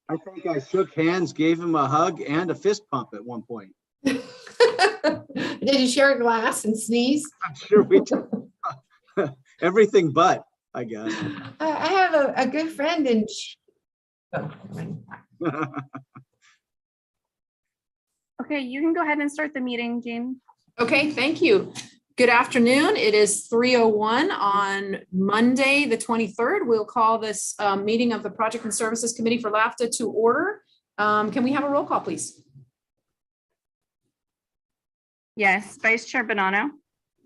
I think I shook hands, gave him a hug and a fist pump at one point. Did you share a glass and sneeze? I'm sure we did. Everything but, I guess. I have a good friend in. Oh, Okay, you can go ahead and start the meeting, Jean. Okay, thank you. Good afternoon. It is 3:01 on Monday, the 23rd. We'll call this meeting of the Project and Services Committee for LAFTA to order. Can we have a roll call, please? Yes, Vice Chair Bonanno,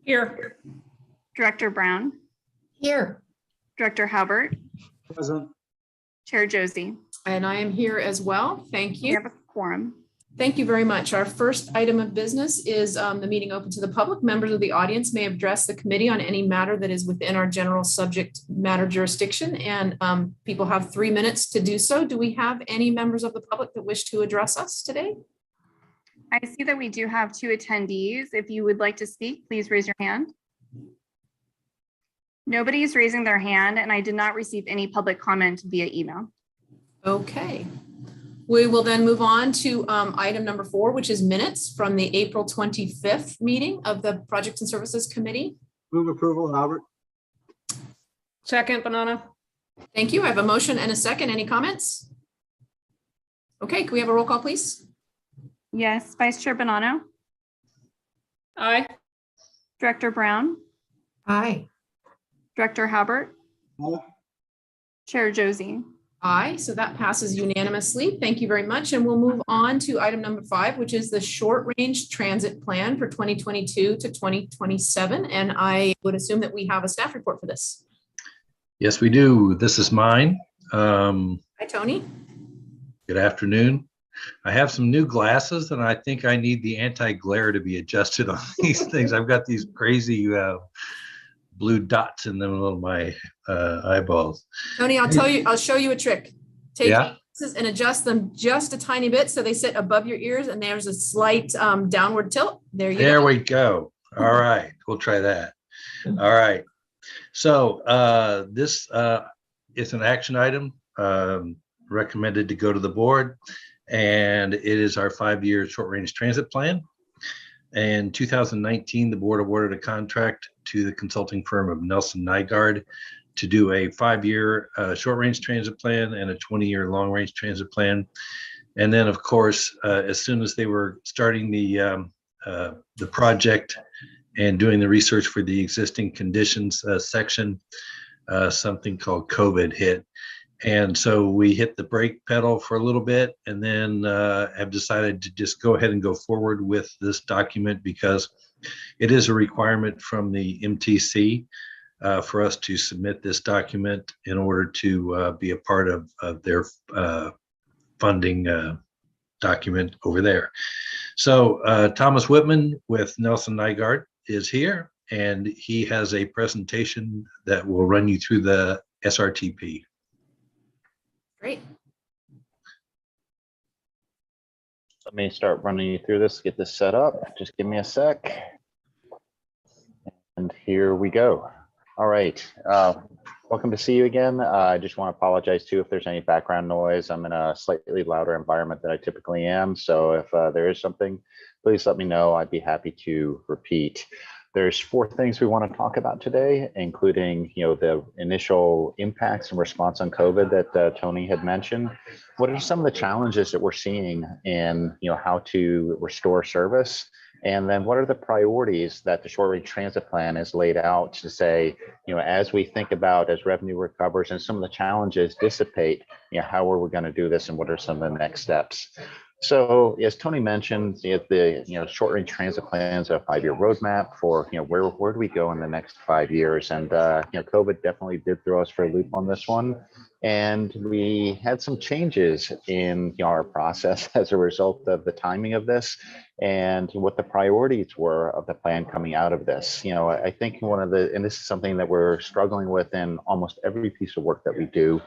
Here. Director Brown, Here. Director Halbert, Present. Chair Josie. And I am here as well. Thank We you. have a quorum. Thank you very much. Our first item of business is the meeting open to the public. Members of the audience may address the committee on any matter that is within our general subject matter jurisdiction, and people have 3 minutes to do so. Do we have any members of the public that wish to address us today? I see that we do have 2 attendees. If you would like to speak, please raise your hand. Nobody is raising their hand, and I did not receive any public comment via email. Okay. We will then move on to item number 4, which is minutes from the April 25th meeting of the Projects and Services Committee. Move approval, Albert. Second, Banana. Thank you. I have a motion and a second. Any comments? Okay, can we have a roll call, please? Yes, Vice Chair Bonanno, Aye. Director Brown, Hi. Director Halbert, Aye. Chair Josie. Aye, so that passes unanimously. Thank you very much. And we'll move on to item number 5, which is the short range transit plan for 2022 to 2027. And I would assume that we have a staff report for this. Yes, we do. This is mine. Hi, Tony. Good afternoon. I have some new glasses and I think I need the anti-glare to be adjusted on these things. I've got these crazy blue dots in the middle of my eyeballs. Tony, I'll show you a trick. Take Yeah. glasses and adjust them just a tiny bit so they sit above your ears and there's a slight downward tilt. There you There go. we go. All right, we'll try that. All right. So this is an action item recommended to go to the board, and it is our 5-year short-range transit plan. In 2019, the board awarded a contract to the consulting firm of Nelson Nygaard to do a 5-year short-range transit plan and a 20-year long-range transit plan. And then, of course, as soon as they were starting the project and doing the research for the existing conditions section, something called COVID hit. And so we hit the brake pedal for a little bit and then have decided to just go ahead and go forward with this document because it is a requirement from the MTC for us to submit this document in order to be a part of their funding document over there. So Thomas Whitman with Nelson Nygaard is here, and he has a presentation that will run you through the SRTP. Great. Let me start running you through this, get this set up. Just give me a sec. And here we go. All right. Welcome to see you again. I just want to apologize too if there's any background noise. I'm in a slightly louder environment than I typically am. So if there is something, please let me know. I'd be happy to repeat. There's 4 things we want to talk about today, including, the initial impacts and response on COVID that Tony had mentioned. What are some of the challenges that we're seeing in, how to restore service? And then what are the priorities that the short-range transit plan is laid out to say, as we think about as revenue recovers and some of the challenges dissipate, how are we going to do this and what are some of the next steps? So as Tony mentioned, the short-range transit plan is a 5-year roadmap for where do we go in the next 5 years, and COVID definitely did throw us for a loop on this one, and we had some changes in our process as a result of the timing of this and what the priorities were of the plan coming out of this. I think and this is something that we're struggling with in almost every piece of work that we do.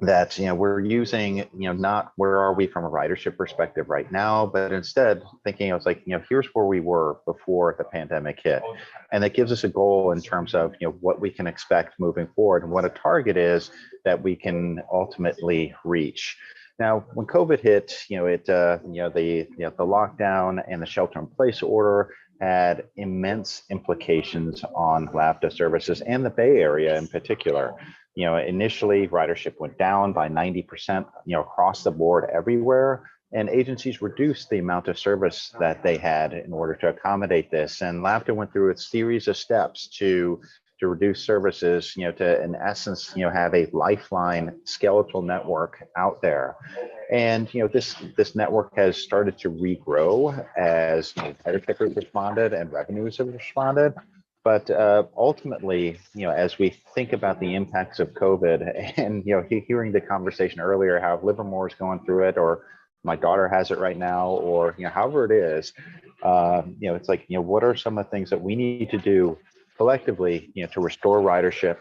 that, we're using, not where are we from a ridership perspective right now, but instead thinking it was like, here's where we were before the pandemic hit. And that gives us a goal in terms of, what we can expect moving forward and what a target is that we can ultimately reach. Now, when COVID hit, the lockdown and the shelter-in-place order had immense implications on LAFTA services and the Bay Area in particular. Initially ridership went down by 90%, across the board everywhere, and agencies reduced the amount of service that they had in order to accommodate this. And LAFTA went through a series of steps to reduce services, to in essence, have a lifeline skeletal network out there. And this network has started to regrow as ridership has responded and revenues have responded. But ultimately, as we think about the impacts of COVID and, hearing the conversation earlier, how Livermore is going through it, or my daughter has it right now, or, however it is, it's like, what are some of the things that we need to do collectively, to restore ridership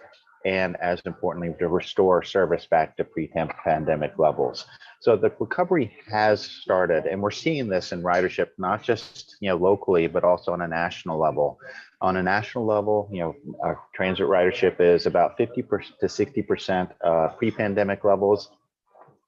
and, as importantly, to restore service back to pre-pandemic levels. So the recovery has started, and we're seeing this in ridership, not just locally, but also on a national level. On a national level, our transit ridership is about 50% to 60% pre-pandemic levels.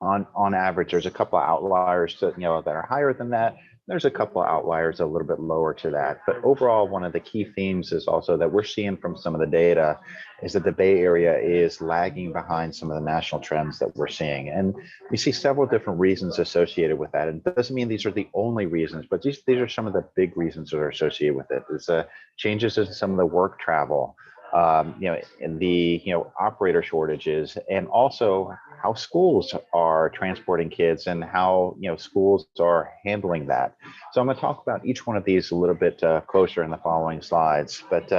On average, there's a couple of outliers that that are higher than that. There's a couple of outliers a little bit lower to that. But overall, one of the key themes is also that we're seeing from some of the data is that the Bay Area is lagging behind some of the national trends that we're seeing. And we see several different reasons associated with that. And it doesn't mean these are the only reasons, but these are some of the big reasons that are associated with it. There's changes in some of the work travel, in the operator shortages, and also how schools are transporting kids and how schools are handling that. So I'm going to talk about each one of these a little bit closer in the following slides, but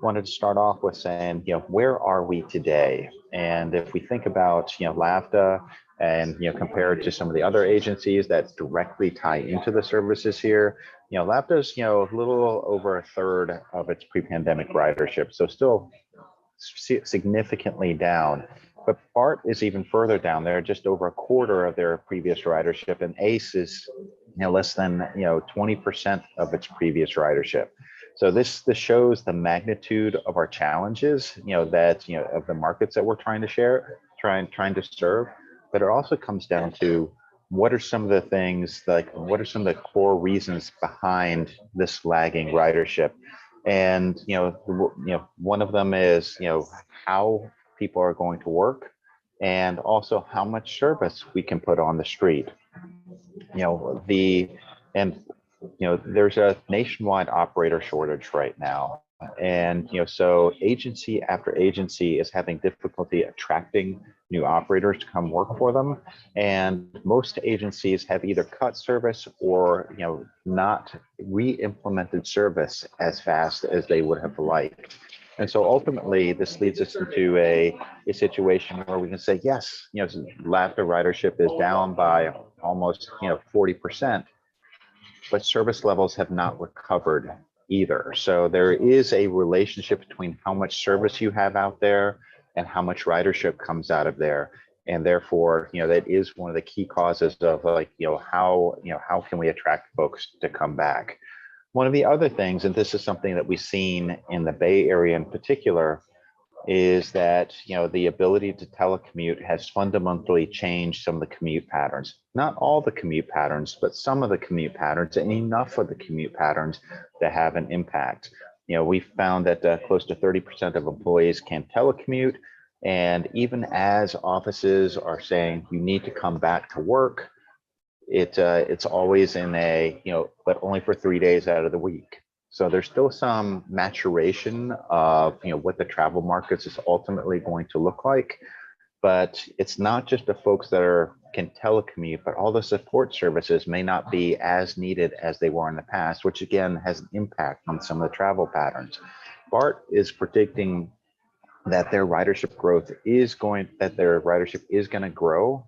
wanted to start off with saying, where are we today? And if we think about LAFTA and compared to some of the other agencies that directly tie into the services here, LAFTA is a little over a third of its pre-pandemic ridership, so still significantly down. But BART is even further down. They're just over a quarter of their previous ridership, and ACE is less than 20% of its previous ridership. So this shows the magnitude of our challenges, that of the markets that we're trying to serve. But it also comes down to what are some of the things, like what are some of the core reasons behind this lagging ridership? And one of them is how people are going to work, and also how much service we can put on the street. There's a nationwide operator shortage right now, and so agency after agency is having difficulty attracting new operators to come work for them, and most agencies have either cut service or not re-implemented service as fast as they would have liked. And so ultimately, this leads us into a situation where we can say, yes, LAFTA ridership is down by almost 40%, but service levels have not recovered either. So there is a relationship between how much service you have out there and how much ridership comes out of there. And therefore, that is one of the key causes of how can we attract folks to come back? One of the other things, and this is something that we've seen in the Bay Area in particular, is that the ability to telecommute has fundamentally changed some of the commute patterns. Not all the commute patterns, but some of the commute patterns, and enough of the commute patterns to have an impact. We found that close to 30% of employees can telecommute, and even as offices are saying you need to come back to work, it's always in but only for 3 days out of the week. So there's still some maturation of what the travel markets is ultimately going to look like, but it's not just the folks that can telecommute, but all the support services may not be as needed as they were in the past, which again has an impact on some of the travel patterns. BART is predicting that their ridership is going to grow,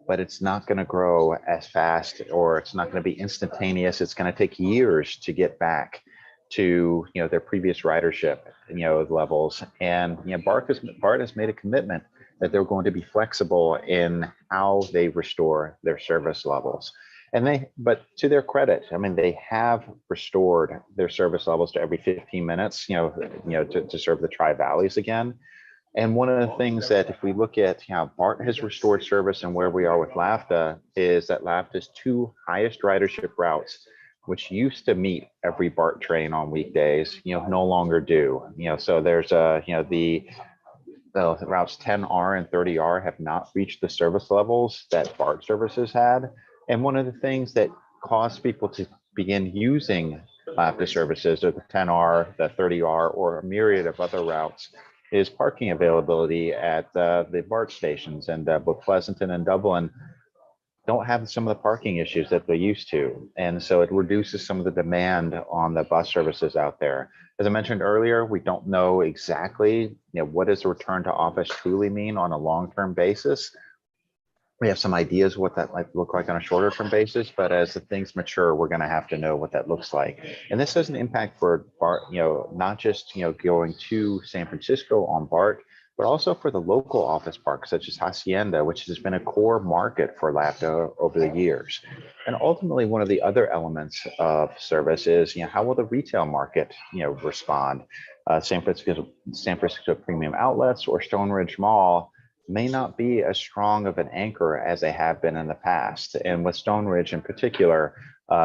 but it's not going to grow as fast, or it's not going to be instantaneous. It's going to take years to get back to their previous ridership levels. And BART has made a commitment that they're going to be flexible in how they restore their service levels. But to their credit, I mean, they have restored their service levels to every 15 minutes, to serve the Tri-Valleys again. And one of the things that if we look at how BART has restored service and where we are with LAFTA is that LAFTA's 2 highest ridership routes, which used to meet every BART train on weekdays, no longer do. So there's the routes 10R and 30R have not reached the service levels that BART services had. And one of the things that caused people to begin using LAFTA services, or the 10R, the 30R, or a myriad of other routes, is parking availability at the BART stations. And both Pleasanton and Dublin don't have some of the parking issues that they used to. And so it reduces some of the demand on the bus services out there. As I mentioned earlier, we don't know exactly, what does a return to office truly mean on a long-term basis. We have some ideas what that might look like on a shorter term basis, but as the things mature, we're going to have to know what that looks like. And this has an impact for BART, not just, going to San Francisco on BART, but also for the local office parks such as Hacienda, which has been a core market for LAFTA over the years. And ultimately, one of the other elements of service is, how will the retail market, respond? San Francisco Premium Outlets or Stone Ridge Mall may not be as strong of an anchor as they have been in the past. And with Stone Ridge in particular,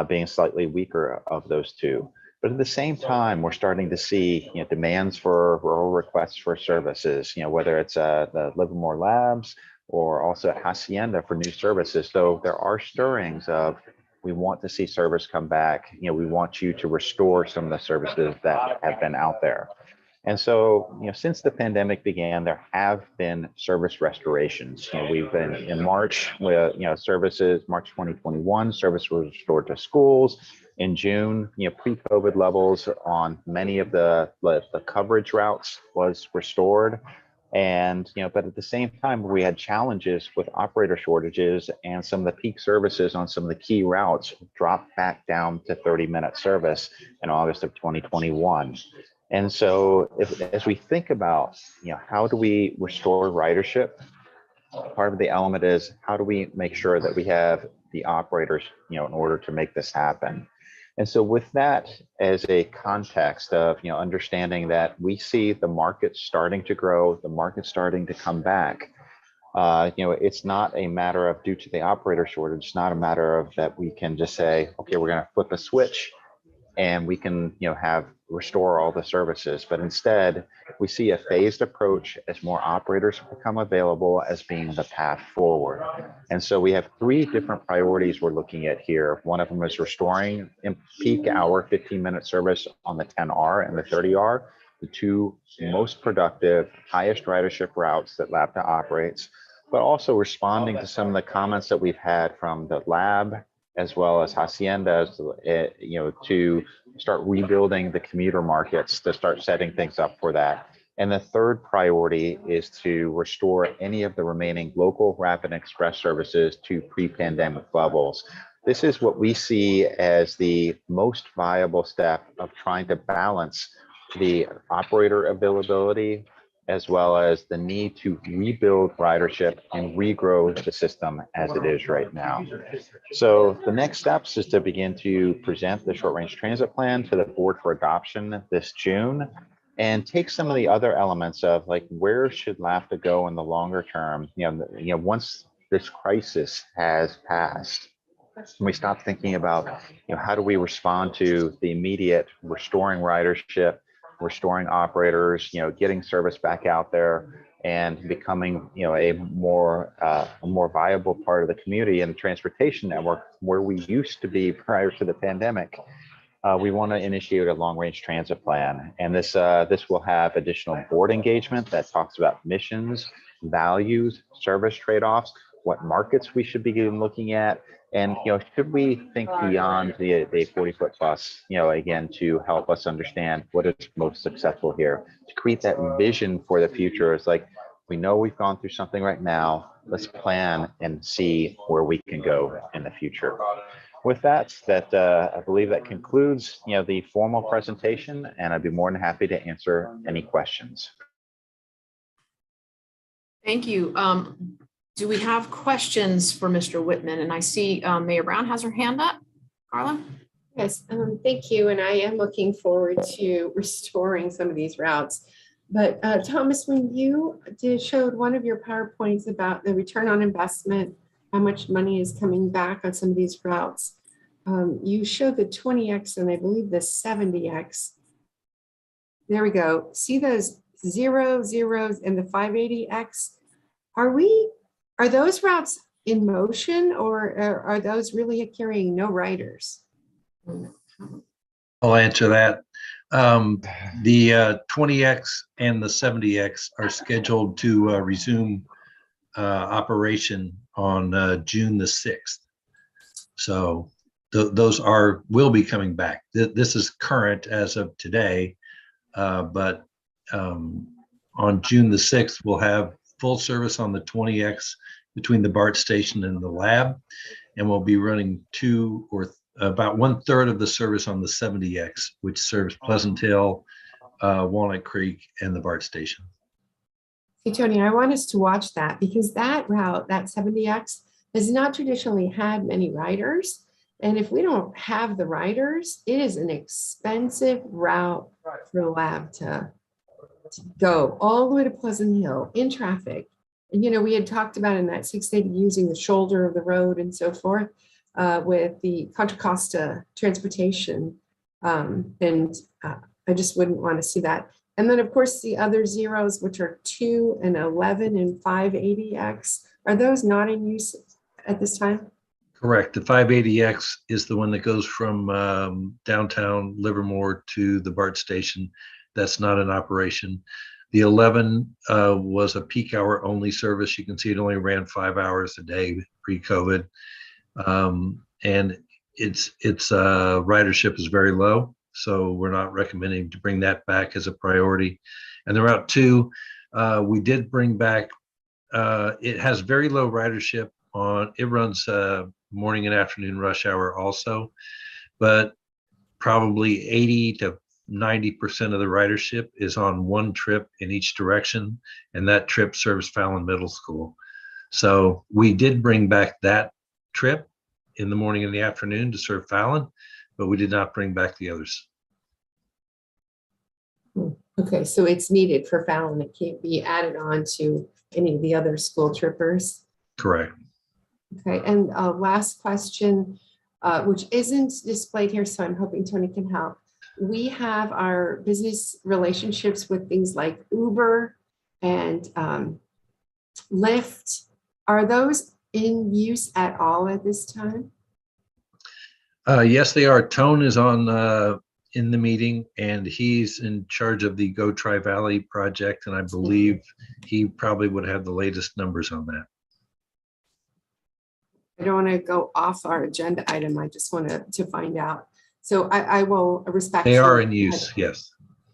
being slightly weaker of those two. But at the same time, we're starting to see demands for rural requests for services, whether it's the Livermore Labs or also at Hacienda for new services. So there are stirrings of, we want to see service come back. We want you to restore some of the services that have been out there. And so, since the pandemic began, there have been service restorations. We've been in March with, services, March 2021, service was restored to schools. In June, pre-COVID levels on many of the coverage routes was restored. And, but at the same time, we had challenges with operator shortages, and some of the peak services on some of the key routes dropped back down to 30-minute service in August of 2021. And so as we think about, how do we restore ridership? Part of the element is, how do we make sure that we have the operators, in order to make this happen? And so with that as a context of, understanding that we see the market starting to grow, the market starting to come back, it's not a matter of due to the operator shortage, it's not a matter of that we can just say, okay, we're going to flip a switch and we can, restore all the services. But instead, we see a phased approach as more operators become available as being the path forward. And so we have 3 different priorities we're looking at here. One of them is restoring in peak hour 15-minute service on the 10R and the 30R, the 2 most productive, highest ridership routes that LAFTA operates, but also responding to some of the comments that we've had from the lab as well as Hacienda, to start rebuilding the commuter markets, to start setting things up for that. And the third priority is to restore any of the remaining local rapid express services to pre-pandemic levels. This is what we see as the most viable step of trying to balance the operator availability as well as the need to rebuild ridership and regrow the system as it is right now. So the next steps is to begin to present the short range transit plan to the board for adoption this June, and take some of the other elements of like, where should LAFTA go in the longer term? Once this crisis has passed, we stop thinking about, how do we respond to the immediate restoring ridership, restoring operators, getting service back out there and becoming, a more viable part of the community and the transportation network where we used to be prior to the pandemic. We want to initiate a long-range transit plan, and this will have additional board engagement that talks about missions, values, service trade-offs, what markets we should begin looking at, and should we think beyond the 40-foot bus, again, to help us understand what is most successful here, to create that vision for the future. It's like, we know we've gone through something right now. Let's plan and see where we can go in the future. With that, I believe that concludes, the formal presentation, and I'd be more than happy to answer any questions. Thank you. Do we have questions for Mr. Whitman? And I see Mayor Brown has her hand up. Carla? Yes, thank you. And I am looking forward to restoring some of these routes. But Thomas, when you showed one of your PowerPoints about the return on investment, how much money is coming back on some of these routes, you showed the 20X and I believe the 70X. There we go. See those 0, 0s and the 580X? Are those routes in motion, or are those really carrying no riders? I'll answer that. The 20X and the 70X are scheduled to resume operation on June the 6th. So those will be coming back. This is current as of today, but on June the 6th, we'll have full service on the 20X between the BART station and the lab, and we'll be running about 1/3 of the service on the 70X, which serves Pleasant Hill, Walnut Creek, and the BART station. Hey, Tony, I want us to watch that because that route, that 70X, has not traditionally had many riders. And if we don't have the riders, it is an expensive route for the lab to go all the way to Pleasant Hill in traffic. And, you know, we had talked about in that 680 using the shoulder of the road and so forth with the Contra Costa transportation. I just wouldn't want to see that. And then, of course, the other zeros, which are 2 and 11 and 580X, are those not in use at this time? Correct. The 580X is the one that goes from downtown Livermore to the BART station. That's not in operation. The 11 was a peak hour only service. You can see it only ran 5 hours a day pre-COVID. And its ridership is very low. So we're not recommending to bring that back as a priority. And the Route 2, we did bring back, it has very low ridership it runs morning and afternoon rush hour also, but probably 80 to 90% of the ridership is on one trip in each direction, and that trip serves Fallon Middle School. So we did bring back that trip in the morning and the afternoon to serve Fallon, but we did not bring back the others. Okay, so it's needed for Fallon. It can't be added on to any of the other school trippers. Correct. Okay, and last question, which isn't displayed here, so I'm hoping Tony can help. We have our business relationships with things like Uber and Lyft. Are those in use at all at this time? Yes, they are. Tone is on in the meeting, and he's in charge of the Go Tri-Valley project, and I believe he probably would have the latest numbers on that. I don't want to go off our agenda item. I just want to find out. So I will respect. They are in use, yes.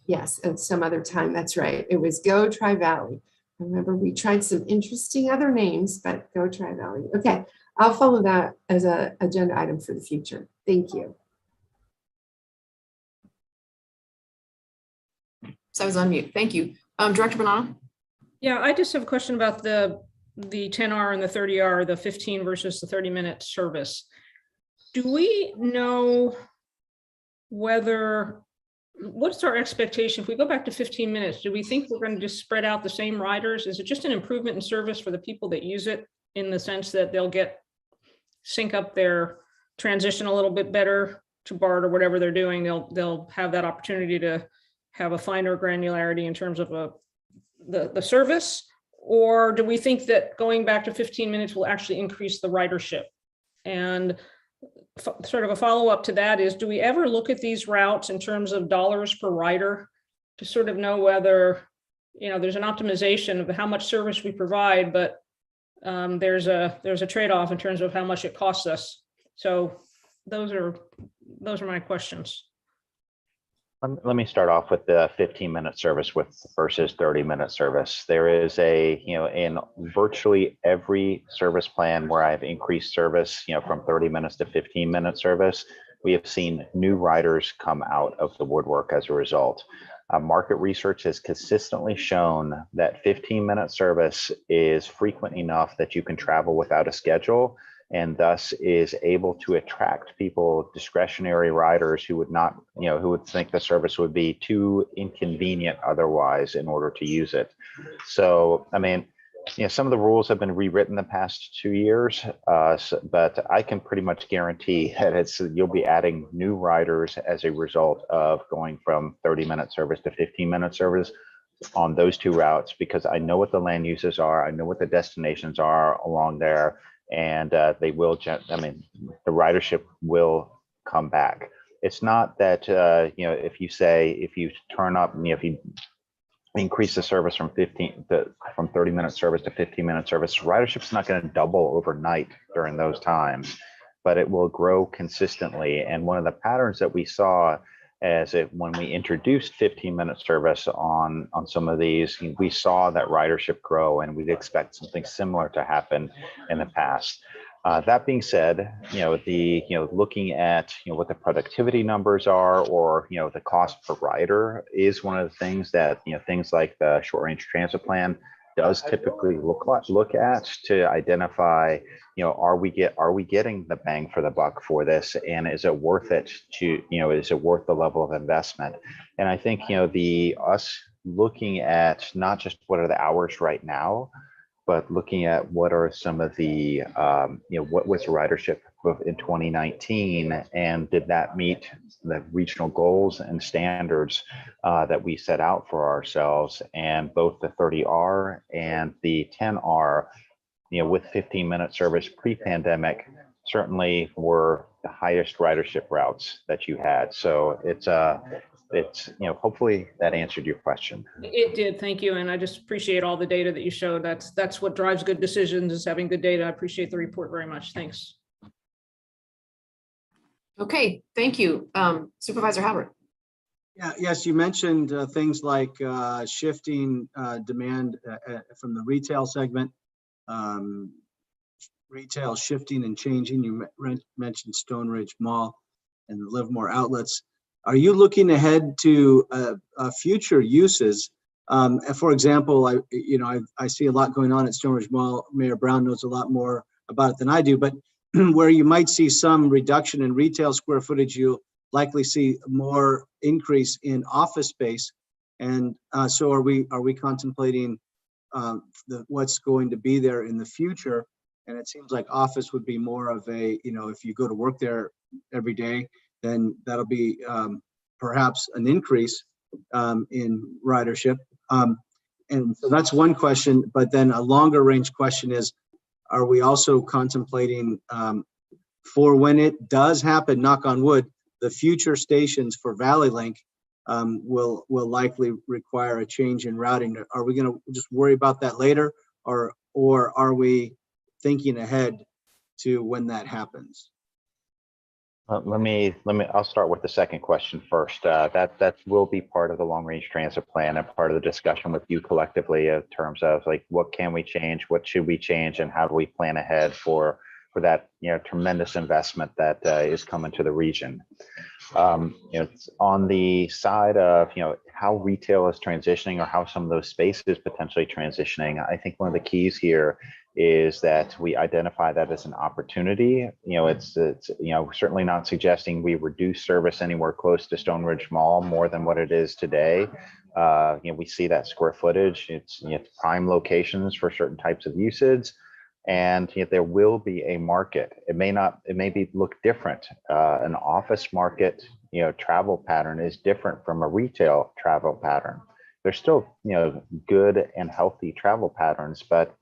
Yes, at some other time. That's right. It was Go Tri-Valley. I remember we tried some interesting other names, but Go Tri-Valley. Okay, I'll follow that as an agenda item for the future. Thank you. So I was on mute. Thank you. Director Bonanno? Yeah, I just have a question about the 10R and the 30R, the 15 versus the 30-minute service. Do we know what's our expectation? If we go back to 15 minutes, do we think we're going to just spread out the same riders? Is it just an improvement in service for the people that use it, in the sense that they'll sync up their transition a little bit better to BART or whatever they're doing? They'll have that opportunity to have a finer granularity in terms of the service? Or do we think that going back to 15 minutes will actually increase the ridership? And sort of a follow-up to that is, do we ever look at these routes in terms of dollars per rider to sort of know whether, there's an optimization of how much service we provide, but there's a trade-off in terms of how much it costs us. So those are my questions. Let me start off with the 15-minute service versus 30-minute service. There is in virtually every service plan where I've increased service, from 30 minutes to 15-minute service, we have seen new riders come out of the woodwork as a result. Market research has consistently shown that 15-minute service is frequent enough that you can travel without a schedule, and thus is able to attract people, discretionary riders who would not, who would think the service would be too inconvenient otherwise in order to use it. So, I mean, some of the rules have been rewritten the past 2 years, but I can pretty much guarantee that you'll be adding new riders as a result of going from 30-minute service to 15-minute service on those 2 routes, because I know what the land uses are, I know what the destinations are along there, and they will, the ridership will come back. It's not that, if you turn up, if you increase the service from 30-minute service to 15-minute service, ridership's not going to double overnight during those times, but it will grow consistently. And one of the patterns that we saw when we introduced 15-minute service on some of these, we saw that ridership grow, and we'd expect something similar to happen in the past. That being said, looking at what the productivity numbers are, or the cost per rider, is one of the things that things like the short range transit plan does typically look at to identify, are we getting the bang for the buck for this, and is it worth it is it worth the level of investment? And I think us looking at not just what are the hours right now, but looking at what are some of the, what was ridership in 2019, and did that meet the regional goals and standards that we set out for ourselves? And both the 30R and the 10R, with 15-minute service pre-pandemic, certainly were the highest ridership routes that you had. So it's hopefully that answered your question. It did, thank you. And I just appreciate all the data that you showed. That's what drives good decisions, is having good data. I appreciate the report very much. Thanks. Okay, thank you. Supervisor Halbert. Yes, you mentioned things like shifting demand from the retail segment, retail shifting and changing. You mentioned Stone Ridge Mall and the Livermore outlets. Are you looking ahead to future uses? For example, I see a lot going on at Stone Ridge Mall. Mayor Brown knows a lot more about it than I do, but where you might see some reduction in retail square footage, you'll likely see more increase in office space. And so are we contemplating what's going to be there in the future? And it seems like office would be more of a, if you go to work there every day, then that'll be perhaps an increase in ridership. And so that's one question, but then a longer range question is, are we also contemplating for when it does happen, knock on wood, the future stations for Valley Link will likely require a change in routing? Are we going to just worry about that later, or are we thinking ahead to when that happens? I'll start with the second question first. That will be part of the long range transit plan and part of the discussion with you collectively in terms of like, what can we change, what should we change, and how do we plan ahead for that tremendous investment that is coming to the region. On the side of how retail is transitioning, or how some of those spaces potentially transitioning, I think one of the keys here is that we identify that as an opportunity. It's certainly not suggesting we reduce service anywhere close to Stone Ridge Mall more than what it is today. We see that square footage. It's prime locations for certain types of usage, and there will be a market. It may look different. An office market travel pattern is different from a retail travel pattern. There's still good and healthy travel patterns, but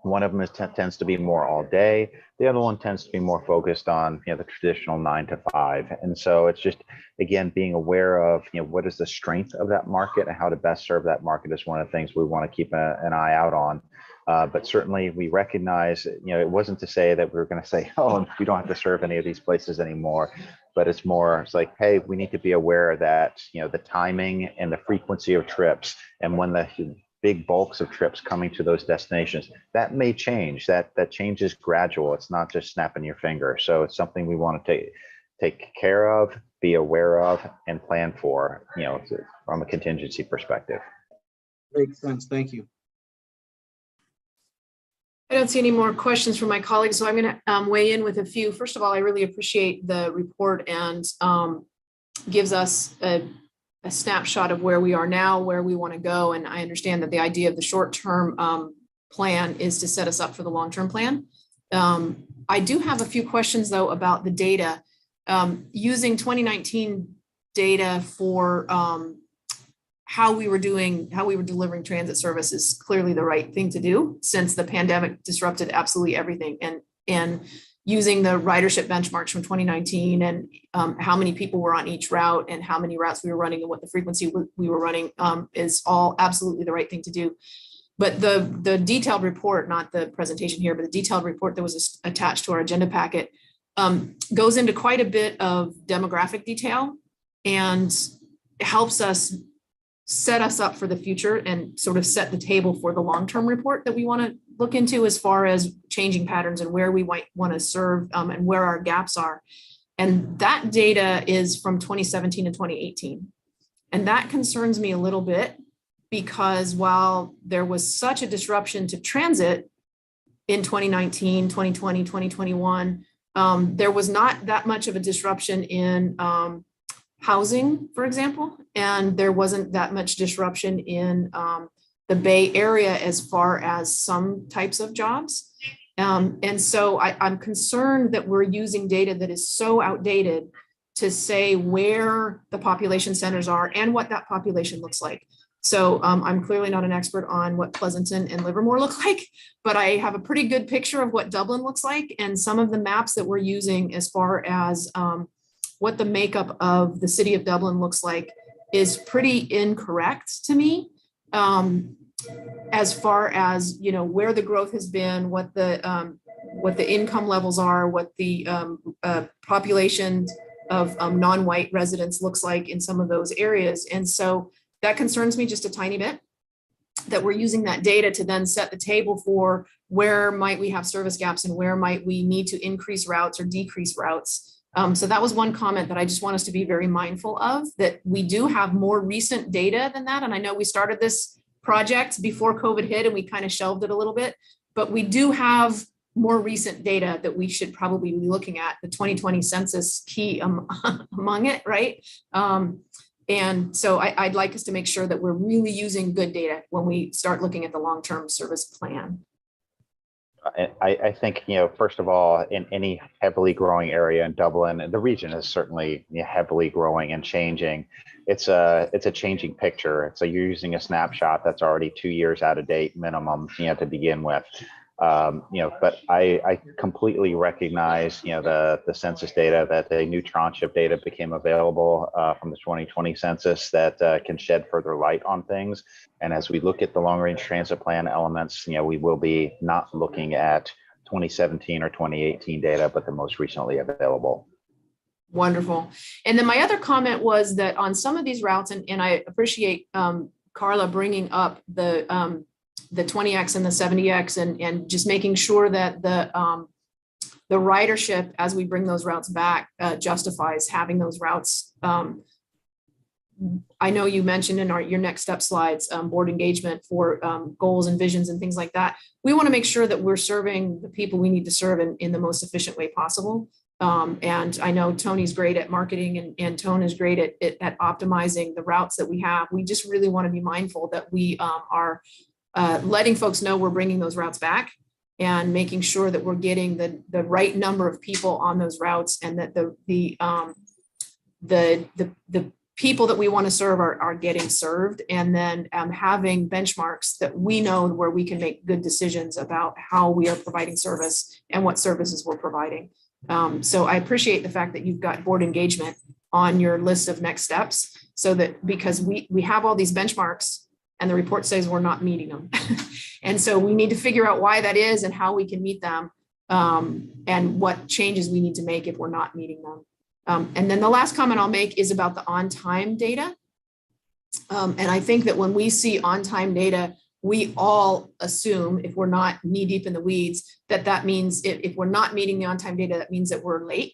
one of them tends to be more all day. The other one tends to be more focused on the traditional 9 to 5. And so it's just, again, being aware of what is the strength of that market and how to best serve that market is one of the things we want to keep an eye out on. But certainly we recognize, it wasn't to say that we were going to say, oh, we don't have to serve any of these places anymore. But it's like, hey, we need to be aware that the timing and the frequency of trips, and when the big bulks of trips coming to those destinations, that may change. That change is gradual. It's not just snapping your finger. So it's something we want to take care of, be aware of, and plan for. from a contingency perspective. Makes sense. Thank you. I don't see any more questions from my colleagues, so I'm going to weigh in with a few. First of all, I really appreciate the report and gives us a snapshot of where we are now, where we want to go. And I understand that the idea of the short-term plan is to set us up for the long-term plan. I do have a few questions, though, about the data. Using 2019 data for how we were delivering transit service is clearly the right thing to do, since the pandemic disrupted absolutely everything. And using the ridership benchmarks from 2019 and how many people were on each route and how many routes we were running and what the frequency we were running is all absolutely the right thing to do. But the detailed report, not the presentation here, but the detailed report that was attached to our agenda packet goes into quite a bit of demographic detail and helps us set us up for the future and sort of set the table for the long-term report that we want to look into as far as changing patterns and where we might want to serve and where our gaps are. And that data is from 2017 and 2018. And that concerns me a little bit, because while there was such a disruption to transit in 2019, 2020, 2021, there was not that much of a disruption in housing, for example, and there wasn't that much disruption in the Bay Area as far as some types of jobs. And so I'm concerned that we're using data that is so outdated to say where the population centers are and what that population looks like. So I'm clearly not an expert on what Pleasanton and Livermore look like, but I have a pretty good picture of what Dublin looks like, and some of the maps that we're using as far as what the makeup of the city of Dublin looks like is pretty incorrect to me. As far as, you know, where the growth has been, what the income levels are, what the population of non-white residents looks like in some of those areas. And so that concerns me just a tiny bit, that we're using that data to then set the table for where might we have service gaps and where might we need to increase routes or decrease routes. So that was one comment that I just want us to be very mindful of, that we do have more recent data than that. And I know we started this project before COVID hit and we kind of shelved it a little bit, but we do have more recent data that we should probably be looking at, the 2020 census key among it, right? And so I'd like us to make sure that we're really using good data when we start looking at the long-term service plan. I think, you know, first of all, in any heavily growing area in Dublin, the region is certainly heavily growing and changing. It's a changing picture. So you're using a snapshot that's already 2 years out of date minimum, you know, to begin with. But I completely recognize, the census data, that a new tranche of data became available from the 2020 census that can shed further light on things. And as we look at the long range transit plan elements, we will be not looking at 2017 or 2018 data, but the most recently available. Wonderful. And then my other comment was that on some of these routes, and I appreciate Carla bringing up the 20X and the 70X and just making sure that the ridership as we bring those routes back justifies having those routes. I know you mentioned in your next step slides, board engagement for goals and visions and things like that. We want to make sure that we're serving the people we need to serve in the most efficient way possible. And I know Tony's great at marketing and Tone is great at optimizing the routes that we have. We just really want to be mindful that we are letting folks know we're bringing those routes back and making sure that we're getting the right number of people on those routes, and that the people that we want to serve are getting served, and then having benchmarks that we know where we can make good decisions about how we are providing service and what services we're providing. So I appreciate the fact that you've got board engagement on your list of next steps, so that because we have all these benchmarks and the report says we're not meeting them. And so we need to figure out why that is and how we can meet them, and what changes we need to make if we're not meeting them. And then the last comment I'll make is about the on-time data. And I think that when we see on-time data, we all assume, if we're not knee deep in the weeds, that means if we're not meeting the on-time data, that means that we're late.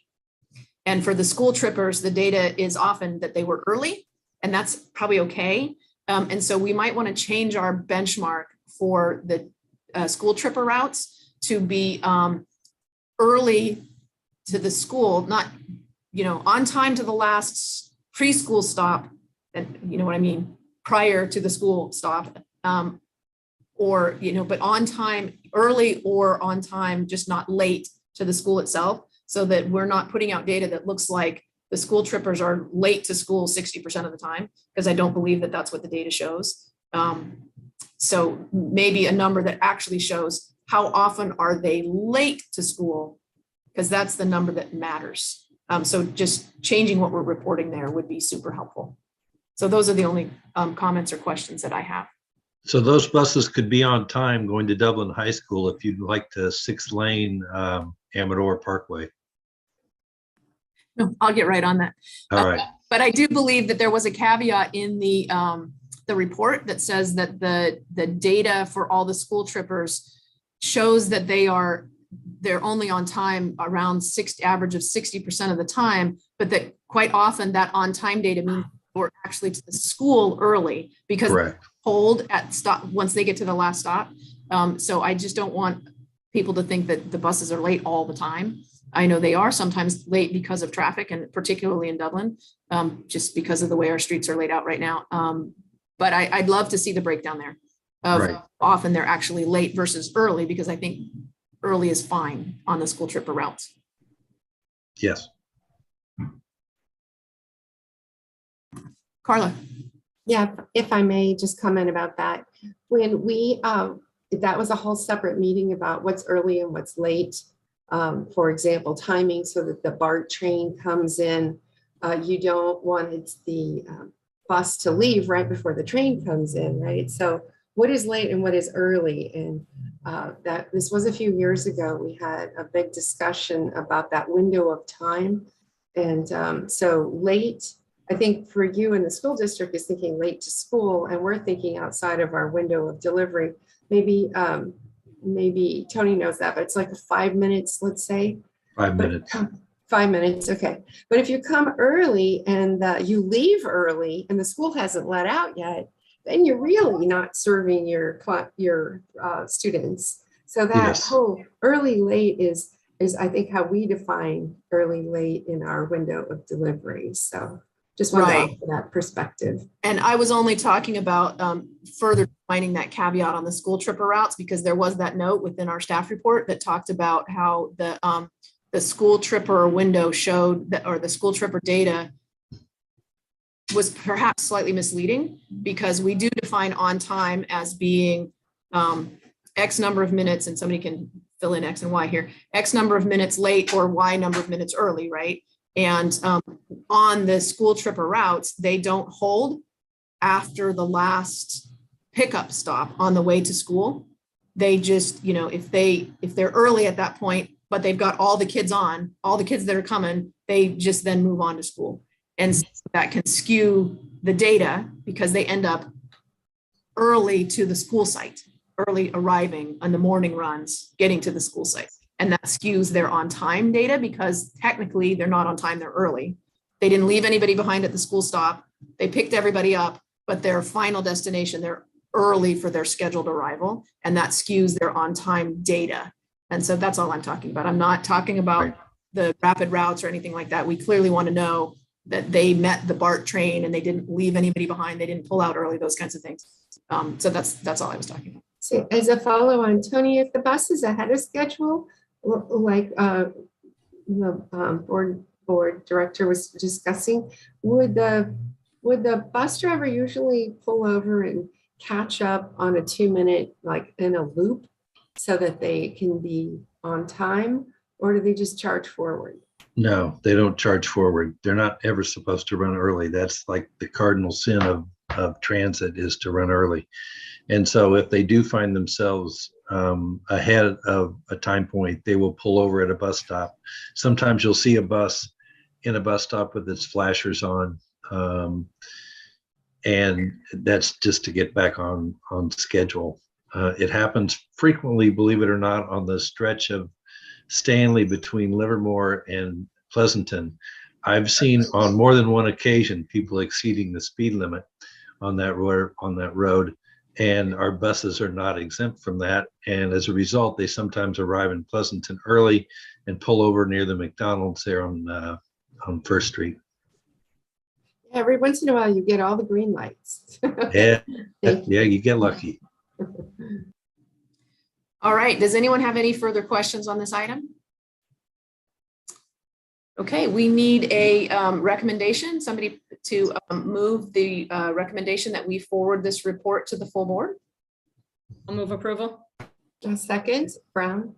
And for the school trippers, the data is often that they were early. and that's probably okay. And so we might want to change our benchmark for the school tripper routes to be early to the school, not, on time to the last preschool stop, and you know what I mean, prior to the school stop, or, but on time, early or on time, just not late to the school itself, so that we're not putting out data that looks like the school trippers are late to school 60% of the time, because I don't believe that that's what the data shows. So maybe a number that actually shows how often are they late to school, because that's the number that matters. So just changing what we're reporting there would be super helpful. So those are the only comments or questions that I have. So those buses could be on time going to Dublin High School if you'd like the 6-lane Amador Parkway. No, I'll get right on that. All right. But I do believe that there was a caveat in the report that says that the data for all the school trippers shows that they're only on time around average of 60% of the time, but that quite often that on time data means we're actually to the school early because Correct. hold at stop once they get to the last stop. So I just don't want people to think that the buses are late all the time. I know they are sometimes late because of traffic, and particularly in Dublin, just because of the way our streets are laid out right now. But I'd love to see the breakdown there of Right. how often they're actually late versus early, because I think early is fine on the school tripper routes. Yes. Carla. Yeah, if I may just comment about that. When we, that was a whole separate meeting about what's early and what's late. For example, timing so that the BART train comes in. You don't want the bus to leave right before the train comes in, right? So what is late and what is early? And that this was a few years ago, we had a big discussion about that window of time. And so late, I think for you in the school district is thinking late to school, and we're thinking outside of our window of delivery. Maybe maybe Tony knows that, but it's like 5 minutes, let's say. 5 minutes. 5 minutes, okay. But if you come early and you leave early and the school hasn't let out yet, then you're really not serving your students. So that Yes. whole early late is I think how we define early late in our window of delivery. So just wanted to Right. offer that perspective. And I was only talking about further defining that caveat on the school tripper routes, because there was that note within our staff report that talked about how the school tripper window showed that, or the school tripper data was perhaps slightly misleading, because we do define on time as being X number of minutes, and somebody can fill in X and Y here, X number of minutes late or Y number of minutes early, right? And on the school tripper routes, they don't hold after the last pickup stop on the way to school. They just, if they're early at that point, but they've got all the kids that are coming, they just then move on to school. And so that can skew the data because they end up early to the school site, early arriving on the morning runs, getting to the school site. And that skews their on-time data, because technically they're not on time, they're early. They didn't leave anybody behind at the school stop. They picked everybody up, but their final destination, they're early for their scheduled arrival, and that skews their on-time data. And so that's all I'm talking about. I'm not talking about Right. the rapid routes or anything like that. We clearly want to know that they met the BART train and they didn't leave anybody behind. They didn't pull out early, those kinds of things. So that's all I was talking about. So as a follow-on, Tony, if the bus is ahead of schedule, like the board director was discussing, would the bus driver usually pull over and catch up on a 2-minute, like in a loop, so that they can be on time, or do they just charge forward? No, they don't charge forward. They're not ever supposed to run early. That's like the cardinal sin of transit, is to run early. And so if they do find themselves ahead of a time point, they will pull over at a bus stop. Sometimes you'll see a bus in a bus stop with its flashers on. And that's just to get back on schedule. It happens frequently, believe it or not, on the stretch of Stanley between Livermore and Pleasanton, I've seen on more than one occasion, people exceeding the speed limit on that road. And our buses are not exempt from that. And as a result, they sometimes arrive in Pleasanton early and pull over near the McDonald's there on First Street. Every once in a while, you get all the green lights. Yeah, Thank you. yeah, you get lucky. All right, does anyone have any further questions on this item? Okay, we need a recommendation, somebody to move the recommendation that we forward this report to the full board. I'll move approval. A second, Brown.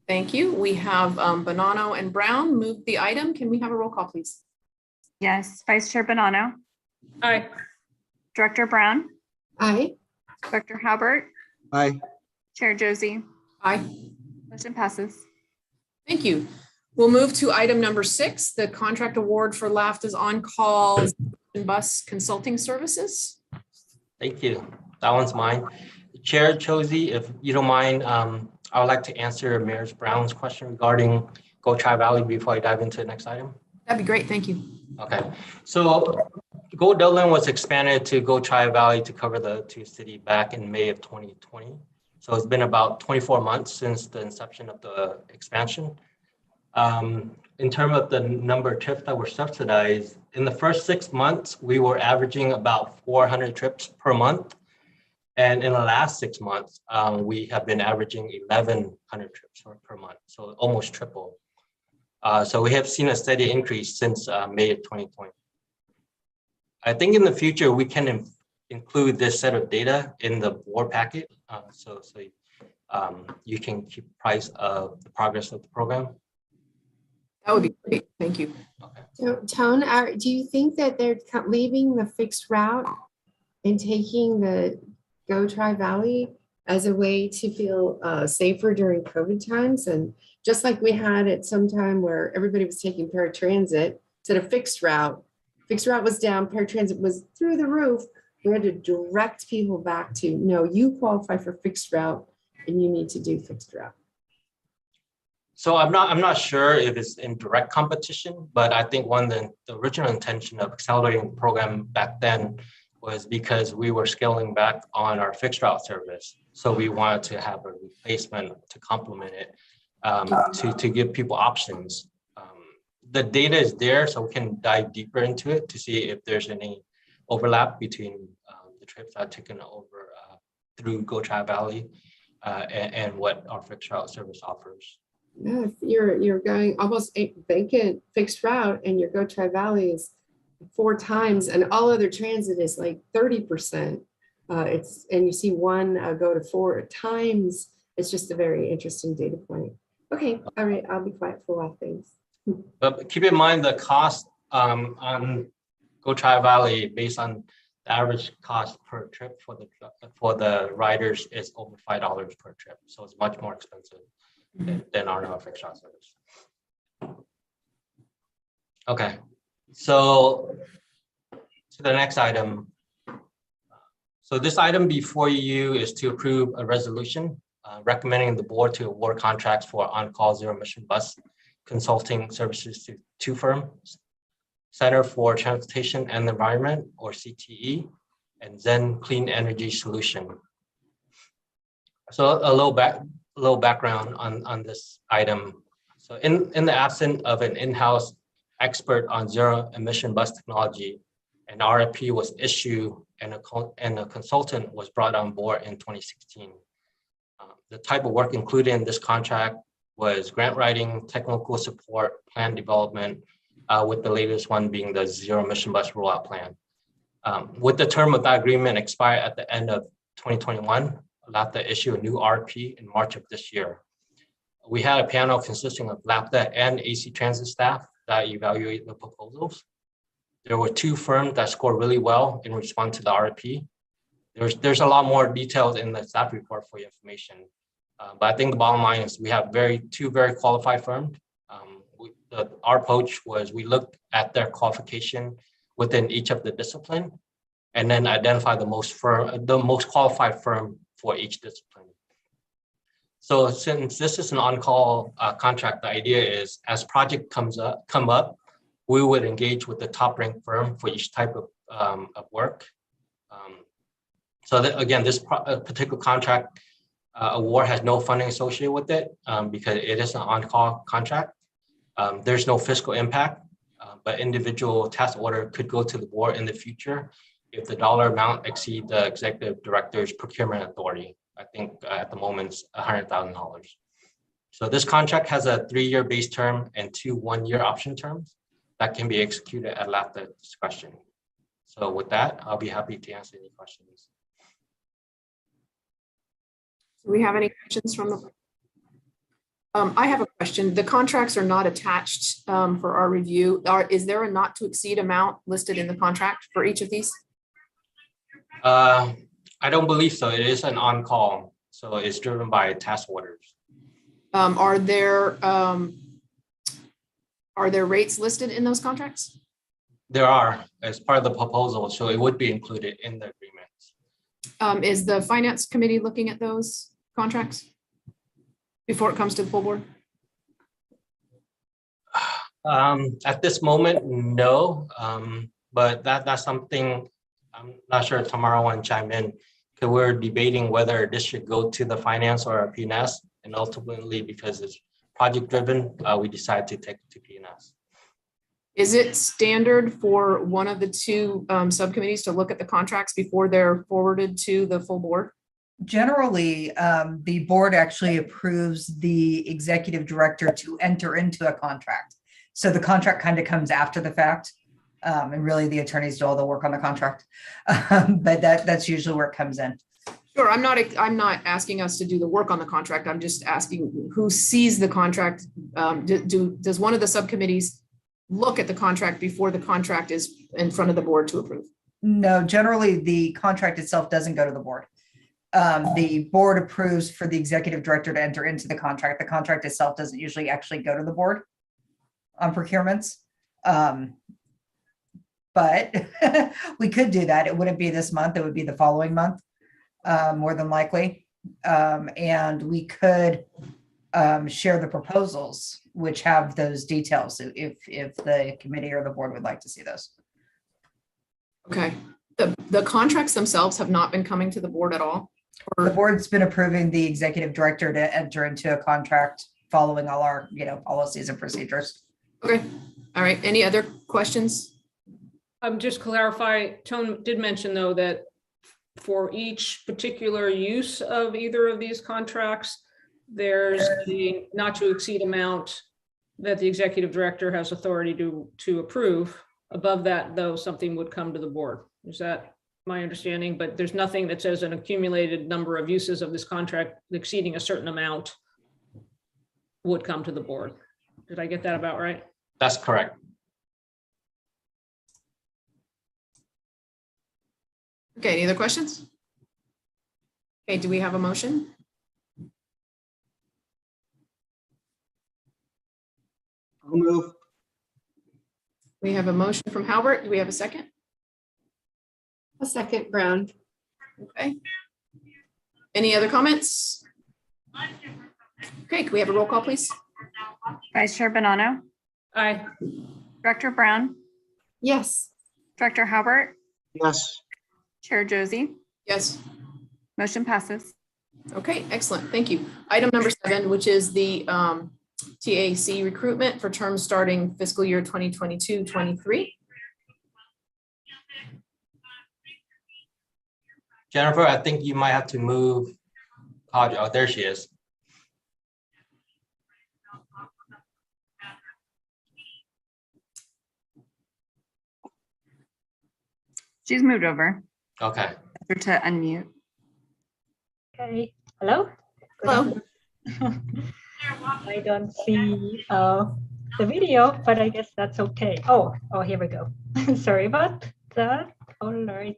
Thank you. We have Bonanno and Brown move the item. Can we have a roll call, please? Yes, Vice Chair Bonanno, Aye. Director Brown, Aye. Dr. Halbert, Aye. Chair Josie. Aye. Motion passes. Thank you. We'll move to item number 6, the contract award for LAFTA's on-call bus consulting services. Thank you. That one's mine. Chair Josie, if you don't mind, I would like to answer Mayor Brown's question regarding Go Tri-Valley before I dive into the next item. That'd be great. Thank you. Okay, so Go Dublin was expanded to Go Tri-Valley to cover the 2 cities back in May of 2020. So it's been about 24 months since the inception of the expansion. In terms of the number of trips that were subsidized, in the first 6 months, we were averaging about 400 trips per month. And in the last 6 months, we have been averaging 1,100 trips per month, so almost triple. So we have seen a steady increase since May of 2020. I think in the future, we can include this set of data in the board packet. So you can keep price of the progress of the program. That would be great. Thank you. Okay. So, Tone, do you think that they're leaving the fixed route and taking the Go Tri-Valley as a way to feel safer during COVID times? And just like we had at some time where everybody was taking paratransit instead of fixed route was down, paratransit was through the roof. We had to direct people back to, no, you qualify for fixed route and you need to do fixed route. So I'm not sure if it's in direct competition, but I think the original intention of accelerating the program back then was because we were scaling back on our fixed route service. So we wanted to have a replacement to complement it, to give people options. The data is there, so we can dive deeper into it to see if there's any overlap between the trips that are taken over through Go Tri-Valley and what our fixed route service offers. Yeah, if you're going almost vacant fixed route and your Go Tri-Valley is 4 times and all other transit is like 30%. And you see one go to 4 times. It's just a very interesting data point. Okay, all right, I'll be quiet for a while, thanks. But keep in mind the cost on Go Tri-Valley based on the average cost per trip for the riders is over $5 per trip. So it's much more expensive than our fixed route service. Okay, so to the next item. So this item before you is to approve a resolution recommending the board to award contracts for on-call zero emission bus consulting services to 2 firms, Center for Transportation and the Environment, or CTE, and Zen Clean Energy Solution. So a little background on this item. So in the absence of an in-house expert on zero emission bus technology, an RFP was issued and a consultant was brought on board in 2016. The type of work included in this contract was grant writing, technical support, plan development, with the latest one being the zero emission bus rollout plan. With the term of that agreement expire at the end of 2021, LAFTA issued a new RFP in March of this year. We had a panel consisting of LAFTA and AC Transit staff that evaluate the proposals. There were 2 firms that scored really well in response to the RFP. There's a lot more details in the staff report for your information. But I think the bottom line is we have 2 very qualified firms. Our approach was we looked at their qualification within each of the discipline and then identify the most qualified firm for each discipline. So since this is an on-call contract, the idea is as project come up, we would engage with the top ranked firm for each type of work. So that, again, this particular contract award has no funding associated with it because it is an on-call contract. There's no fiscal impact, but individual task order could go to the board in the future if the dollar amount exceed the executive director's procurement authority. I think at the moment it's $100,000. So this contract has a 3-year base term and 2 1-year option terms that can be executed at LAFTA discretion. So with that, I'll be happy to answer any questions. Do we have any questions from the? I have a question. The contracts are not attached for our review. Is there a not to exceed amount listed in the contract for each of these? I don't believe so. It is an on-call, so it's driven by task orders. Are there rates listed in those contracts? There are, as part of the proposal, so it would be included in the agreement. Is the finance committee looking at those contracts before it comes to the full board? At this moment, no, but that's something I'm not sure Tamara want to chime in, because we're debating whether this should go to the finance or a PNS, and ultimately because it's project driven, we decided to take it to PNS. Is it standard for one of the 2 subcommittees to look at the contracts before they're forwarded to the full board? Generally, the board actually approves the executive director to enter into a contract. So the contract kind of comes after the fact. And really the attorneys do all the work on the contract. But that's usually where it comes in. Sure, I'm not asking us to do the work on the contract. I'm just asking who sees the contract. Does one of the subcommittees look at the contract before the contract is in front of the board to approve? No, generally the contract itself doesn't go to the board. The board approves for the executive director to enter into the contract. The contract itself doesn't usually actually go to the board on procurements. But we could do that. It wouldn't be this month. It would be the following month, more than likely. And we could share the proposals, which have those details if the committee or the board would like to see those. Okay. The contracts themselves have not been coming to the board at all? The board's been approving the executive director to enter into a contract following all our, policies and procedures. Okay. All right. Any other questions? Just clarify, Tone did mention though that for each particular use of either of these contracts, there's the not to exceed amount that the executive director has authority to approve. Above that, though, something would come to the board. Is that my understanding? But there's nothing that says an accumulated number of uses of this contract exceeding a certain amount would come to the board. Did I get that about right? That's correct. Okay, any other questions? Okay, do we have a motion? I'll move. We have a motion from Halbert. Do we have a second? A second, Brown. Okay. Any other comments? Okay, can we have a roll call, please? Vice Chair Bonanno, Aye. Director Brown, Yes. Director Halbert, Yes. Chair Josie, Yes. motion passes. Okay, excellent. Thank you. Item number 7, which is the TAC recruitment for terms starting fiscal year 2022-23. Jennifer, I think you might have to move. Oh, there she is. She's moved over. Okay. For to unmute. Okay, hello? Hello. I don't see the video, but I guess that's okay. Oh, here we go. Sorry about that. All right.